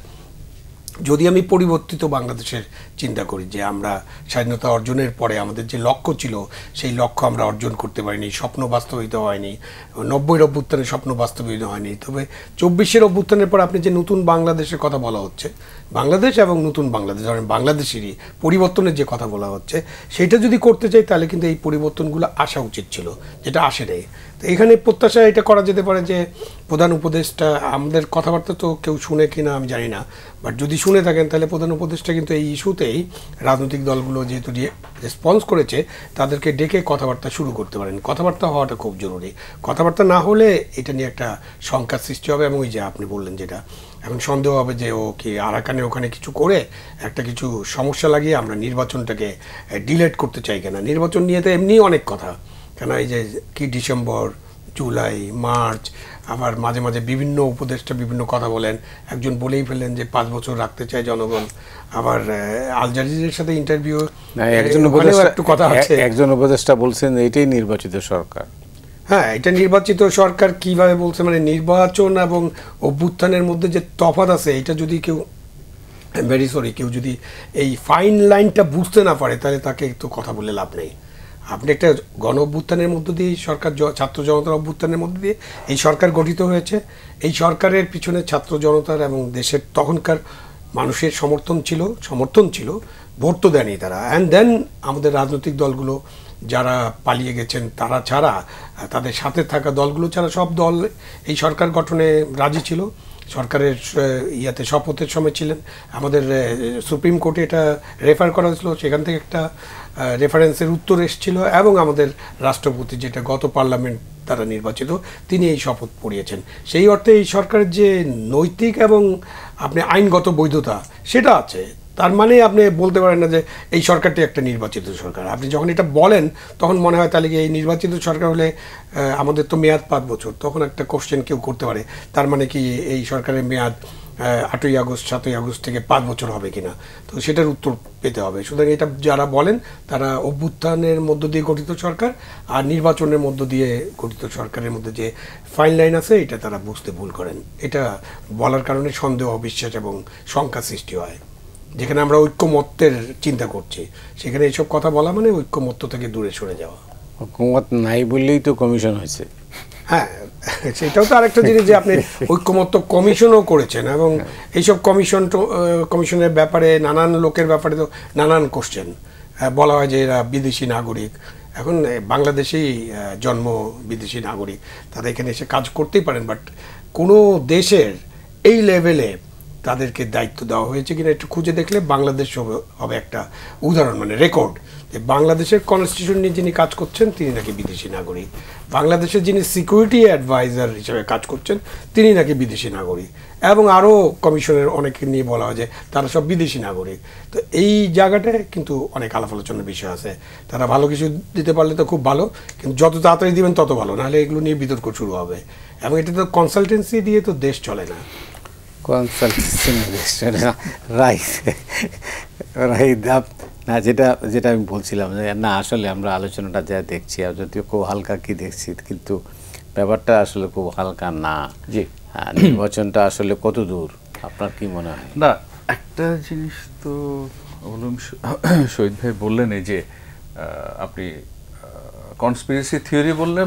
যদি আমি পরিবর্তিত বাংলাদেশের চিন্তা করি, যে আমরা স্বাধীনতা অর্জনের পরে আমাদের যে লক্ষ্য ছিল সেই লক্ষ্য আমরা অর্জন করতে পারিনি, স্বপ্ন বাস্তবায়িত হয়নি, 90-এর অভ্যুত্থানের স্বপ্ন বাস্তবায়িত হয়নি, তবে 24-এর অভ্যুত্থানের পর আপনি যে নতুন বাংলাদেশের কথা বলা হচ্ছে, বাংলাদেশ এবং নতুন বাংলাদেশ ধরেন বাংলাদেশেরই পরিবর্তনের যে কথা বলা হচ্ছে, সেটা যদি করতে চাই তাহলে কিন্তু এই পরিবর্তনগুলো আসা উচিত ছিল, যেটা আসে নাই। তো এখানে প্রত্যাশা এটা করা যেতে পারে যে প্রধান উপদেষ্টা, আমাদের কথাবার্তা তো কেউ শুনে কিনা আমি জানি না, বাট যদি শুনে থাকেন তাহলে প্রধান উপদেষ্টা কিন্তু এই ইস্যুতেই রাজনৈতিক দলগুলো যেহেতু রেসপন্স করেছে তাদেরকে ডেকে কথাবার্তা শুরু করতে পারেন। কথাবার্তা হওয়াটা খুব জরুরি। কথাবার্তা না হলে এটা নিয়ে একটা শঙ্কার সৃষ্টি হবে, এবং ওই যে আপনি বললেন যেটা এখন সন্দেহ হবে যে ও কি আরাকানে ওখানে কিছু করে একটা কিছু সমস্যা লাগিয়ে আমরা নির্বাচনটাকে ডিলেট করতে চাই কিনা। নির্বাচন নিয়ে তো এমনি অনেক কথা, কেন এই যে কি ডিসেম্বর, জুলাই, মার্চ, আবার মাঝে মাঝে বিভিন্ন উপদেষ্টা বিভিন্ন কথা বলেন। একজন বলেই ফেলেন যে 5 বছর রাখতে চায় জনগণ, আবার আল জাজিরার সাথে ইন্টারভিউ একজন উপদেষ্টা বলছেন এটাই নির্বাচিত সরকার। হ্যাঁ, এটা নির্বাচিত সরকার কিভাবে বলছে, মানে নির্বাচন এবং অভ্যুত্থানের মধ্যে যে তফাৎ আছে এটা যদি কেউ কেউ যদি এই ফাইন লাইনটা বুঝতে না পারে তাহলে তাকে তো কথা বলে লাভ নেই। আপনি একটা গণ অভ্যুত্থানের মধ্য দিয়ে সরকার, ছাত্র জনতার অভ্যুত্থানের মধ্য দিয়ে এই সরকার গঠিত হয়েছে। এই সরকারের পিছনে ছাত্র জনতার এবং দেশের তখনকার মানুষের সমর্থন ছিল, ভোট তো দেয়নি তারা। অ্যান্ড দেন আমাদের রাজনৈতিক দলগুলো যারা পালিয়ে গেছেন তারা ছাড়া, তাদের সাথে থাকা দলগুলো ছাড়া সব দল এই সরকার গঠনে রাজি ছিল। সরকারের ইয়াতে শপথের সময় ছিলেন। আমাদের সুপ্রিম কোর্টে এটা রেফার করা হয়েছিল, সেখান থেকে একটা রেফারেন্সের উত্তর এসেছিল, এবং আমাদের রাষ্ট্রপতি, যেটা গত পার্লামেন্ট দ্বারা নির্বাচিত, তিনি এই শপথ পড়িয়েছেন। সেই অর্থে এই সরকারের যে নৈতিক এবং আপনি আইনগত বৈধতা সেটা আছে। তার মানে আপনি বলতে পারেন না যে এই সরকারটি একটা নির্বাচিত সরকার। আপনি যখন এটা বলেন তখন মনে হয় তাহলে এই নির্বাচিত সরকার হলে আমাদের তো মেয়াদ 5 বছর, তখন একটা কোশ্চেন কেউ করতে পারে, তার মানে কি এই সরকারের মেয়াদ 8ই আগস্ট 7ই আগস্ট থেকে 5 বছর হবে কিনা, তো সেটার উত্তর পেতে হবে। সুতরাং এটা যারা বলেন তারা অভ্যুত্থানের মধ্য দিয়ে গঠিত সরকার আর নির্বাচনের মধ্য দিয়ে গঠিত সরকারের মধ্যে যে ফাইন লাইন আছে এটা তারা বুঝতে ভুল করেন। এটা বলার কারণে সন্দেহ, অবিশ্বাস এবং শঙ্কা সৃষ্টি হয়। যেখানে আমরা ঐক্যমত্যের চিন্তা করছি সেখানে এইসব কথা বলা মানে ঐক্যমত্য থেকে দূরে সরে যাওয়া। ঐক্যমত নাই বললেই তো কমিশন হয়েছে। হ্যাঁ, সেটাও তো আরেকটা জিনিস যে আপনি ঐক্যমত্য কমিশনও করেছেন, এবং এইসব কমিশনের ব্যাপারে নানান লোকের ব্যাপারে তো নানান কোশ্চেন বলা হয় যে এরা বিদেশি নাগরিক, এখন বাংলাদেশেই জন্ম, বিদেশি নাগরিক, তারা এখানে এসে কাজ করতেই পারেন, বাট কোনো দেশের এই লেভেলে তাদেরকে দায়িত্ব দেওয়া হয়েছে কিনা একটু খুঁজে দেখলে বাংলাদেশ হবে একটা উদাহরণ, মানে রেকর্ড, যে বাংলাদেশের কনস্টিটিউশন নিয়ে যিনি কাজ করছেন তিনি নাকি বিদেশি নাগরিক, বাংলাদেশের যিনি সিকিউরিটি অ্যাডভাইজার হিসেবে কাজ করছেন তিনি নাকি বিদেশি নাগরিক, এবং আরও কমিশনের অনেকে নিয়ে বলা হয় যে তারা সব বিদেশি নাগরিক। তো এই জায়গাটায় কিন্তু অনেক আলাপ আলোচনার বিষয় আছে। তারা ভালো কিছু দিতে পারলে তো খুব ভালো, কিন্তু যত তাড়াতাড়ি দিবেন তত ভালো, নাহলে এগুলো নিয়ে বিতর্ক শুরু হবে। এবং এটা তো কনসালটেন্সি দিয়ে তো দেশ চলে না। না, যেটা আমি বলছিলাম যে না, আসলে আমরা আলোচনাটা যা দেখছি, আর যদিও খুব হালকা কি দেখছি, কিন্তু ব্যাপারটা আসলে খুব হালকা না। জি, নির্বাচনটা আসলে কত দূর আপনার কি মনে হয়? না, একটা জিনিস তো বলুন, শহীদ ভাই বললেন এই যে আপনি কনস্পিরেসি থিওরি বললে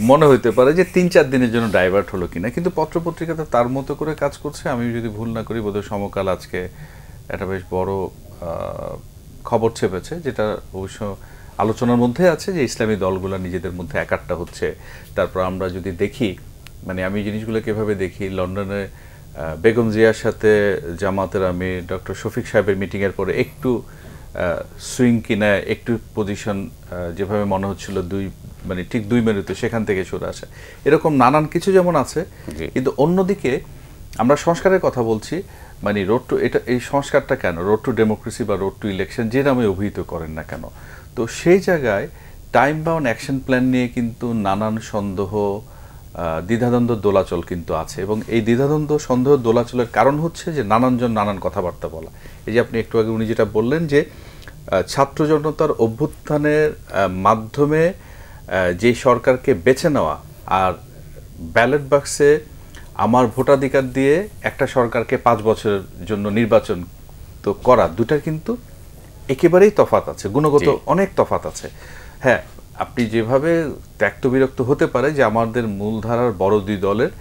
মনে হইতে পারে যে 3-4 দিনের জন্য ডাইভার্ট হলো কিনা, কিন্তু পত্রপত্রিকাতে তার মতো করে কাজ করছে। আমি যদি ভুল না করি বোধহয় সমকাল আজকে একটা বেশ বড় খবর ছেপেছে, যেটা অবশ্য আলোচনার মধ্যে আছে, যে ইসলামী দলগুলো নিজেদের মধ্যে একাট্টা হচ্ছে। তারপর আমরা যদি দেখি, মানে আমি জিনিসগুলোকে এভাবে দেখি, লন্ডনে বেগম জিয়ার সাথে জামাতের আমির ডক্টর শফিক সাহেবের মিটিংয়ের পরে একটু সুইং কিনা, একটু পজিশন যেভাবে মনে হচ্ছিল ঠিক 2 মিনিটে সেখান থেকে সরে আসে, এরকম নানান কিছু যেমন আছে। কিন্তু অন্যদিকে আমরা সংস্কারের কথা বলছি, মানে রোড টু, এই সংস্কারটা কেন রোড টু ডেমোক্রেসি বা রোড টু ইলেকশন যে নামে অভিহিত করেন না কেন, তো সেই জায়গায় টাইম বাউন্ড অ্যাকশন প্ল্যান নিয়ে কিন্তু নানান সন্দেহ, দ্বিধাদ্বন্দ্ব দোলাচল কিন্তু আছে। এবং এই দ্বিধাদ্বন্দ্ব সন্দেহ দোলাচলের কারণ হচ্ছে যে নানানজন নানান কথাবার্তা বলা। এই যে আপনি একটু আগে উনি যেটা বললেন যে ছাত্র জনতার অভ্যুত্থানের মাধ্যমে যে সরকারকে বেছে নেওয়া আর ব্যালট বাক্সে আমার ভোটাধিকার দিয়ে একটা সরকারকে 5 বছরের জন্য নির্বাচন তো করা, দুটার কিন্তু একেবারেই তফাৎ আছে, গুণগত অনেক তফাৎ আছে। হ্যাঁ, আপনি যেভাবে ত্যক্ত বিরক্ত হতে পারে যে আমাদের মূলধারার বড় দুই দলের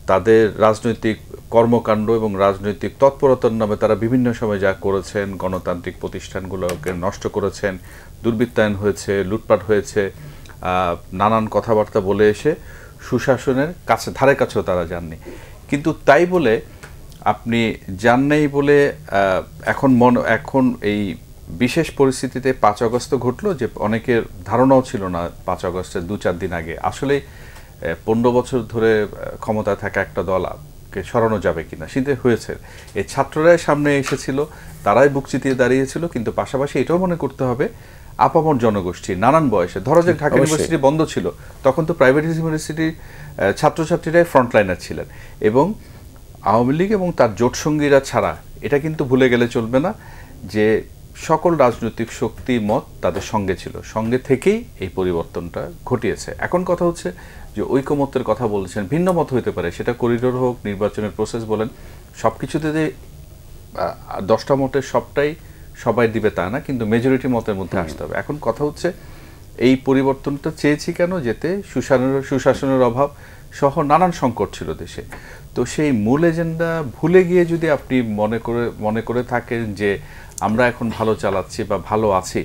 তাদের রাজনৈতিক কর্মকাণ্ড এবং রাজনৈতিক তৎপরতার নামে তারা বিভিন্ন সময় যা করেছেন, গণতান্ত্রিক প্রতিষ্ঠানগুলোকে নষ্ট করেছেন, দুর্বৃত্তায়ন হয়েছে, লুটপাট হয়েছে, নানান কথাবার্তা বলে এসে সুশাসনের কাছে ধারে কাছেও তারা যাননি। কিন্তু তাই বলে আপনি যান নাই বলে এখন এই বিশেষ পরিস্থিতিতে 5 আগস্ট ঘটলো, যে অনেকের ধারণাও ছিল না 5 আগস্টের 2-4 দিন আগে আসলে 15 বছর ধরে ক্ষমতায় থাকা একটা দলকে সরানো যাবে কিনা, সেটা হয়েছে। এই ছাত্ররাই সামনে এসেছিল, তারাই বুক চিতিয়ে দাঁড়িয়েছিল, কিন্তু পাশাপাশি এটাও মনে করতে হবে আপামর জনগোষ্ঠী নানান বয়সে, ধরো যে ঢাকা ইউনিভার্সিটি বন্ধ ছিল তখন তো প্রাইভেট ইউনিভার্সিটির ছাত্রছাত্রীরাই ফ্রন্টলাইনার ছিলেন, এবং আওয়ামী লীগ এবং তার জোটসঙ্গীরা ছাড়া এটা কিন্তু ভুলে গেলে চলবে না যে সকল রাজনৈতিক শক্তি মত তাদের সঙ্গে ছিল, সঙ্গে থেকেই এই পরিবর্তনটা ঘটিয়েছে। এখন কথা হচ্ছে যে ঐকমত্যের কথা বলছেন, ভিন্ন মত হইতে পারে, সেটা করিডোর হোক, নির্বাচনের প্রসেস বলেন, সব কিছুতে যে 10টা মতের সবটাই সবাই দিবে তা না, কিন্তু মেজরিটি মতের মধ্যে আসতে হবে। এখন কথা হচ্ছে এই পরিবর্তনটা চেয়েছি কেন, যেতে সুশাসনের অভাব সহ নানান সংকট ছিল দেশে। তো সেই মূল এজেন্ডা ভুলে গিয়ে যদি আপনি মনে করে থাকেন যে আমরা এখন ভালো চালাচ্ছি বা ভালো আছি,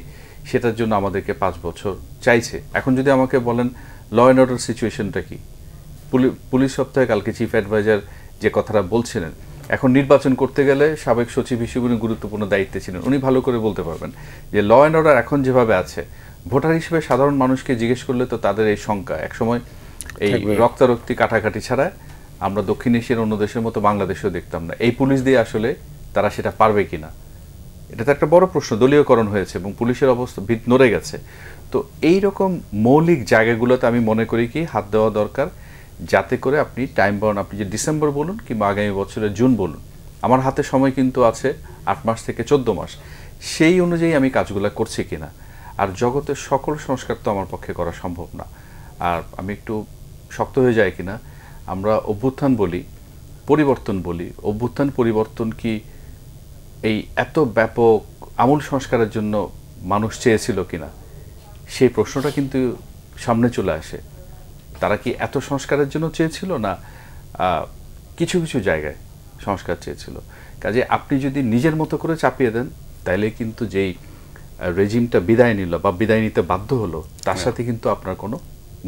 সেটার জন্য আমাদেরকে 5 বছর চাইছে। এখন যদি আমাকে বলেন ল অ্যান্ড অর্ডার সিচুয়েশনটা কি, পুলিশ সপ্তাহে কালকে চিফ অ্যাডভাইজার যে কথাটা বলছিলেন, এখন নির্বাচন করতে গেলে সাবেক সচিব হিসেবে উনি গুরুত্বপূর্ণ দায়িত্বে ছিলেন, উনি ভালো করে বলতে পারবেন যে ল অ্যান্ড অর্ডার এখন যেভাবে আছে, ভোটার হিসেবে সাধারণ মানুষকে জিজ্ঞেস করলে তো তাদের এই শঙ্কা, একসময় এই রক্তারক্তি কাটাকাটি ছাড়া আমরা দক্ষিণ এশিয়ার অন্য দেশের মতো বাংলাদেশেও দেখতাম না, এই পুলিশ দিয়ে আসলে তারা সেটা পারবে কিনা, এটা তো একটা বড় প্রশ্ন। দলীয়করণ হয়েছে এবং পুলিশের অবস্থা ভিত নড়ে গেছে। তো এই রকম মৌলিক জায়গাগুলোতে আমি মনে করি কি হাত দেওয়া দরকার, যাতে করে আপনি টাইম বাউন্ড, আপনি যে ডিসেম্বর বলুন কিংবা আগামী বছরের জুন বলুন, আমার হাতে সময় কিন্তু আছে 8 মাস থেকে 14 মাস, সেই অনুযায়ী আমি কাজগুলো করছি কিনা। আর জগতের সকল সংস্কার তো আমার পক্ষে করা সম্ভব না, আর আমি একটু শক্ত হয়ে যায় কিনা, আমরা অভ্যুত্থান বলি, পরিবর্তন বলি, অভ্যুত্থান পরিবর্তন কি এই এত ব্যাপক আমূল সংস্কারের জন্য মানুষ চেয়েছিল কিনা, সেই প্রশ্নটা কিন্তু সামনে চলে আসে। তারা কি এত সংস্কারের জন্য চেয়েছিল, না কিছু কিছু জায়গায় সংস্কার চেয়েছিল? কাজে আপনি যদি নিজের মতো করে চাপিয়ে দেন, তাইলে কিন্তু যেই রেজিমটা বিদায় নিল বা বিদায় নিতে বাধ্য হলো, তার সাথে কিন্তু আপনার কোনো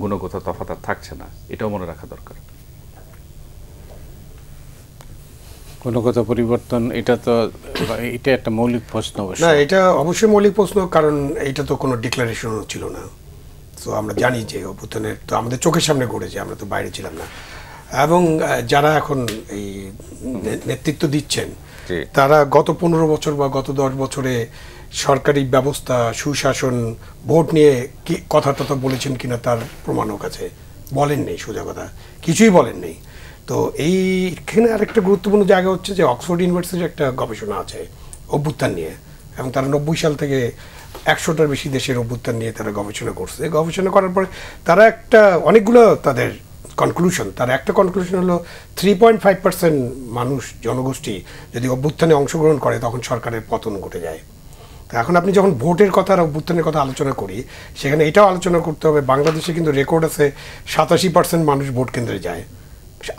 গুণগত তফাৎ আর থাকছে না, এটাও মনে রাখা দরকার। গুণগত পরিবর্তন, এটা একটা মৌলিক প্রশ্ন। না, এটা অবশ্যই মৌলিক প্রশ্ন, কারণ এটা তো কোনো ডিক্লারেশনও ছিল না। তো আমরা জানি যে অভ্যুত্থানের তো আমাদের চোখের সামনে ঘটেছে, আমরা তো বাইরে ছিলাম না। এবং যারা এখন এই নেতৃত্ব দিচ্ছেন, তারা গত 15 বছর বা গত 10 বছরে সরকারি ব্যবস্থা, সুশাসন, ভোট নিয়ে কি কথা টথা বলেছেন কিনা তার প্রমাণও কাছে বলেন নেই, সোজা কথা কিছুই বলেন নেই। তো এইখানে আরেকটা গুরুত্বপূর্ণ জায়গা হচ্ছে যে অক্সফোর্ড ইউনিভার্সিটির একটা গবেষণা আছে অভ্যুত্থান নিয়ে, এবং তারা 90 সাল থেকে 100টার বেশি দেশের অভ্যুত্থান নিয়ে তারা গবেষণা করছে। গবেষণা করার পরে তারা অনেকগুলো তাদের কনক্লুশন, তার একটা কনক্লুশন হলো 3.5% মানুষ, জনগোষ্ঠী যদি অভ্যুত্থানে অংশগ্রহণ করে তখন সরকারের পতন ঘটে যায়। তো এখন আপনি যখন ভোটের কথা আর অভ্যুত্থানের কথা আলোচনা করি, সেখানে এটাও আলোচনা করতে হবে, বাংলাদেশে কিন্তু রেকর্ড আছে 87% মানুষ ভোট কেন্দ্রে যায়,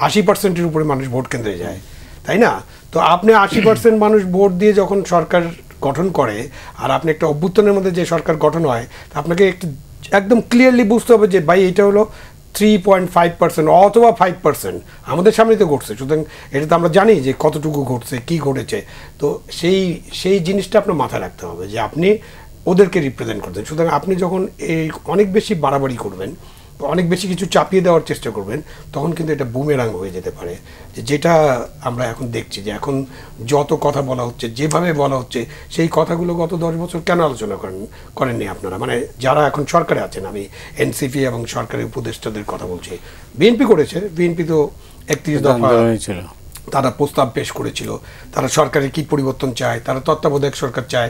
80%-এর উপরে মানুষ ভোট কেন্দ্রে যায়, তাই না? তো আপনি 80% মানুষ ভোট দিয়ে যখন সরকার গঠন করে, আর আপনি একটা অভ্যুত্থানের মধ্যে যে সরকার গঠন হয়, তা আপনাকে একদম ক্লিয়ারলি বুঝতে হবে যে ভাই এটা হলো 3.5% অথবা 5%। আমাদের সামনে তো ঘটছে, সুতরাং এটা তো আমরা জানি যে কতটুকু ঘটছে, কি ঘটেছে। তো সেই জিনিসটা আপনার মাথায় রাখতে হবে যে আপনি ওদেরকে রিপ্রেজেন্ট করতেন। সুতরাং আপনি যখন এই অনেক বেশি বাড়াবাড়ি করবেন, অনেক বেশি কিছু চাপিয়ে দেওয়ার চেষ্টা করবেন, তখন কিন্তু এটা বুমেরাং হয়ে যেতে পারে। যেটা আমরা এখন দেখছি যে এখন যত কথা বলা হচ্ছে, যেভাবে বলা হচ্ছে, সেই কথাগুলো গত 10 বছর কেন আলোচনা করেননি আপনারা? মানে যারা এখন সরকারে আছেন, আমি এনসিপি এবং সরকারি উপদেষ্টাদের কথা বলছি। বিএনপি করেছে, বিএনপি তো 31 দফা তারা প্রস্তাব পেশ করেছিল, তারা সরকারের কী পরিবর্তন চায়, তারা তত্ত্বাবধায়ক সরকার চায়।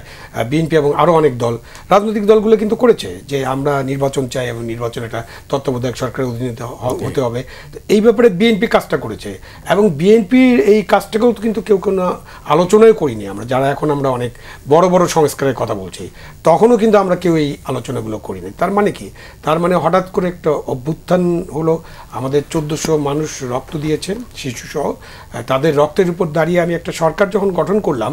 বিএনপি এবং আরও অনেক দল, রাজনৈতিক দলগুলো কিন্তু করেছে যে আমরা নির্বাচন চাই এবং নির্বাচন একটা তত্ত্বাবধায়ক সরকারের অধীনে হতে হবে। তো এই ব্যাপারে বিএনপি কাজটা করেছে এবং বিএনপির এই কাজটাকেও কিন্তু কেউ কোনো আলোচনায় করিনি আমরা, যারা এখন আমরা অনেক বড় বড় সংস্কারের কথা বলছি, তখনও কিন্তু আমরা কেউ এই আলোচনাগুলো করিনি। তার মানে কি? তার মানে হঠাৎ করে একটা অভ্যুত্থান হলো, আমাদের 1400 মানুষ রক্ত দিয়েছেন শিশুসহ, তাদের রক্তের উপর দাঁড়িয়ে আমি একটা সরকার যখন গঠন করলাম,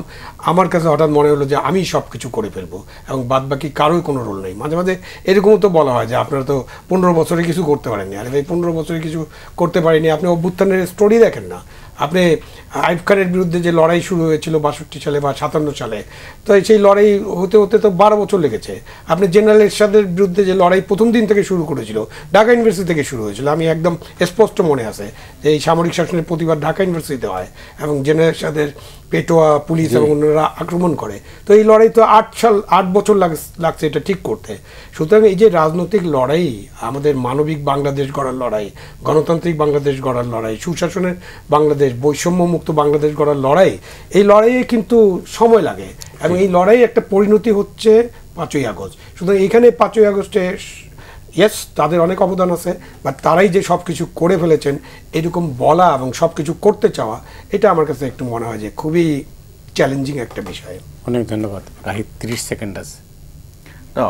আমার কাছে হঠাৎ মনে হলো যে আমি সব কিছু করে ফেলবো এবং বাদবাকি কারোই কোনো রোল নেই। মাঝে মাঝে এরকমও তো বলা হয় যে আপনারা তো 15 বছরে কিছু করতে পারেননি। আরে ভাই, 15 বছরে কিছু করতে পারিনি, আপনি অভ্যুত্থানের স্টোরি দেখেন না। আপনি আইয়ুব খানের বিরুদ্ধে যে লড়াই শুরু হয়েছিল 62 সালে বা 57 সালে, তো সেই লড়াই হতে হতে তো 12 বছর লেগেছে। আপনি জেনারেল এরশাদের বিরুদ্ধে যে লড়াই প্রথম দিন থেকে শুরু করেছিল, ঢাকা ইউনিভার্সিটি থেকে শুরু হয়েছিল, আমি একদম স্পষ্ট মনে আছে যে এই সামরিক শাসনের প্রতিবাদ ঢাকা ইউনিভার্সিটিতে হয় এবং জেনারেল এরশাদের পেটোয়া পুলিশ এবং অন্যরা আক্রমণ করে। তো এই লড়াই তো 8 বছর লাগছে এটা ঠিক করতে। সুতরাং এই যে রাজনৈতিক লড়াই, আমাদের মানবিক বাংলাদেশ গড়ার লড়াই, গণতান্ত্রিক বাংলাদেশ গড়ার লড়াই, সুশাসনের বাংলাদেশ, বৈষম্যমুক্ত বাংলাদেশ গড়ার লড়াই, এই লড়াইয়ে কিন্তু সময় লাগে এবং এই লড়াই একটা পরিণতি হচ্ছে 5ই আগস্ট। সুতরাং এখানে 5ই আগস্টে ইয়েস তাদের অনেক অবদান আছে, বাট তারাই যে সব কিছু করে ফেলেছেন এরকম বলা এবং সব কিছু করতে চাওয়া, এটা আমার কাছে একটু মনে হয় যে খুবই চ্যালেঞ্জিং একটা বিষয়। অনেক ধন্যবাদ। রাহিত, 30 সেকেন্ড আছে। না,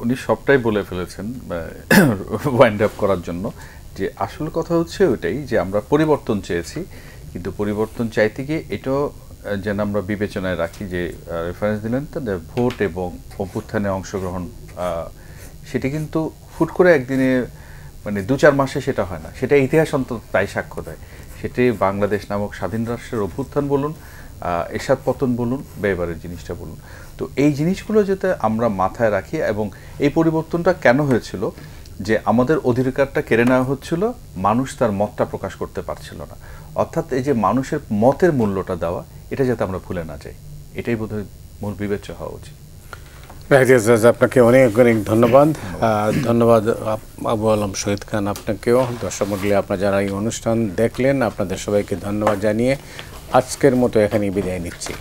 উনি সবটাই বলে ফেলেছেন ওয়াইন্ড আপ করার জন্য। যে আসল কথা হচ্ছে ওইটাই যে আমরা পরিবর্তন চেয়েছি, কিন্তু পরিবর্তন চাইতে গিয়ে এটাও যেন আমরা বিবেচনায় রাখি যে রেফারেন্স দিলেন তাদের ভোট এবং অভ্যুত্থানে অংশগ্রহণ, সেটি কিন্তু হুট করে একদিনে মানে 2-4 মাসে সেটা হয় না, সেটা ইতিহাস অন্তত তাই সাক্ষ্য দেয়। সেটি বাংলাদেশ নামক স্বাধীন রাষ্ট্রের অভ্যুত্থান বলুন, এরশাদ পতন বলুন, বা এবারের জিনিসটা বলুন। তো এই জিনিসগুলো যাতে আমরা মাথায় রাখি, এবং এই পরিবর্তনটা কেন হয়েছিল, যে আমাদের অধিকারটা কেড়ে নেওয়া হচ্ছিল, মানুষ তার মতটা প্রকাশ করতে পারছিল না। অর্থাৎ এই যে মানুষের মতের মূল্যটা দেওয়া, এটা যাতে আমরা ভুলে না যাই, এটাই বোধহয় মূল বিবেচ্য হওয়া উচিত। আপনাকে অনেক অনেক ধন্যবাদ। ধন্যবাদ আবু আলম শহীদ খান, আপনাকেও। দর্শক মণ্ডলী, আপনারা যারা এই অনুষ্ঠান দেখলেন, আপনাদের সবাইকে ধন্যবাদ জানিয়ে আজকের মতো এখানেই বিদায় নিচ্ছি।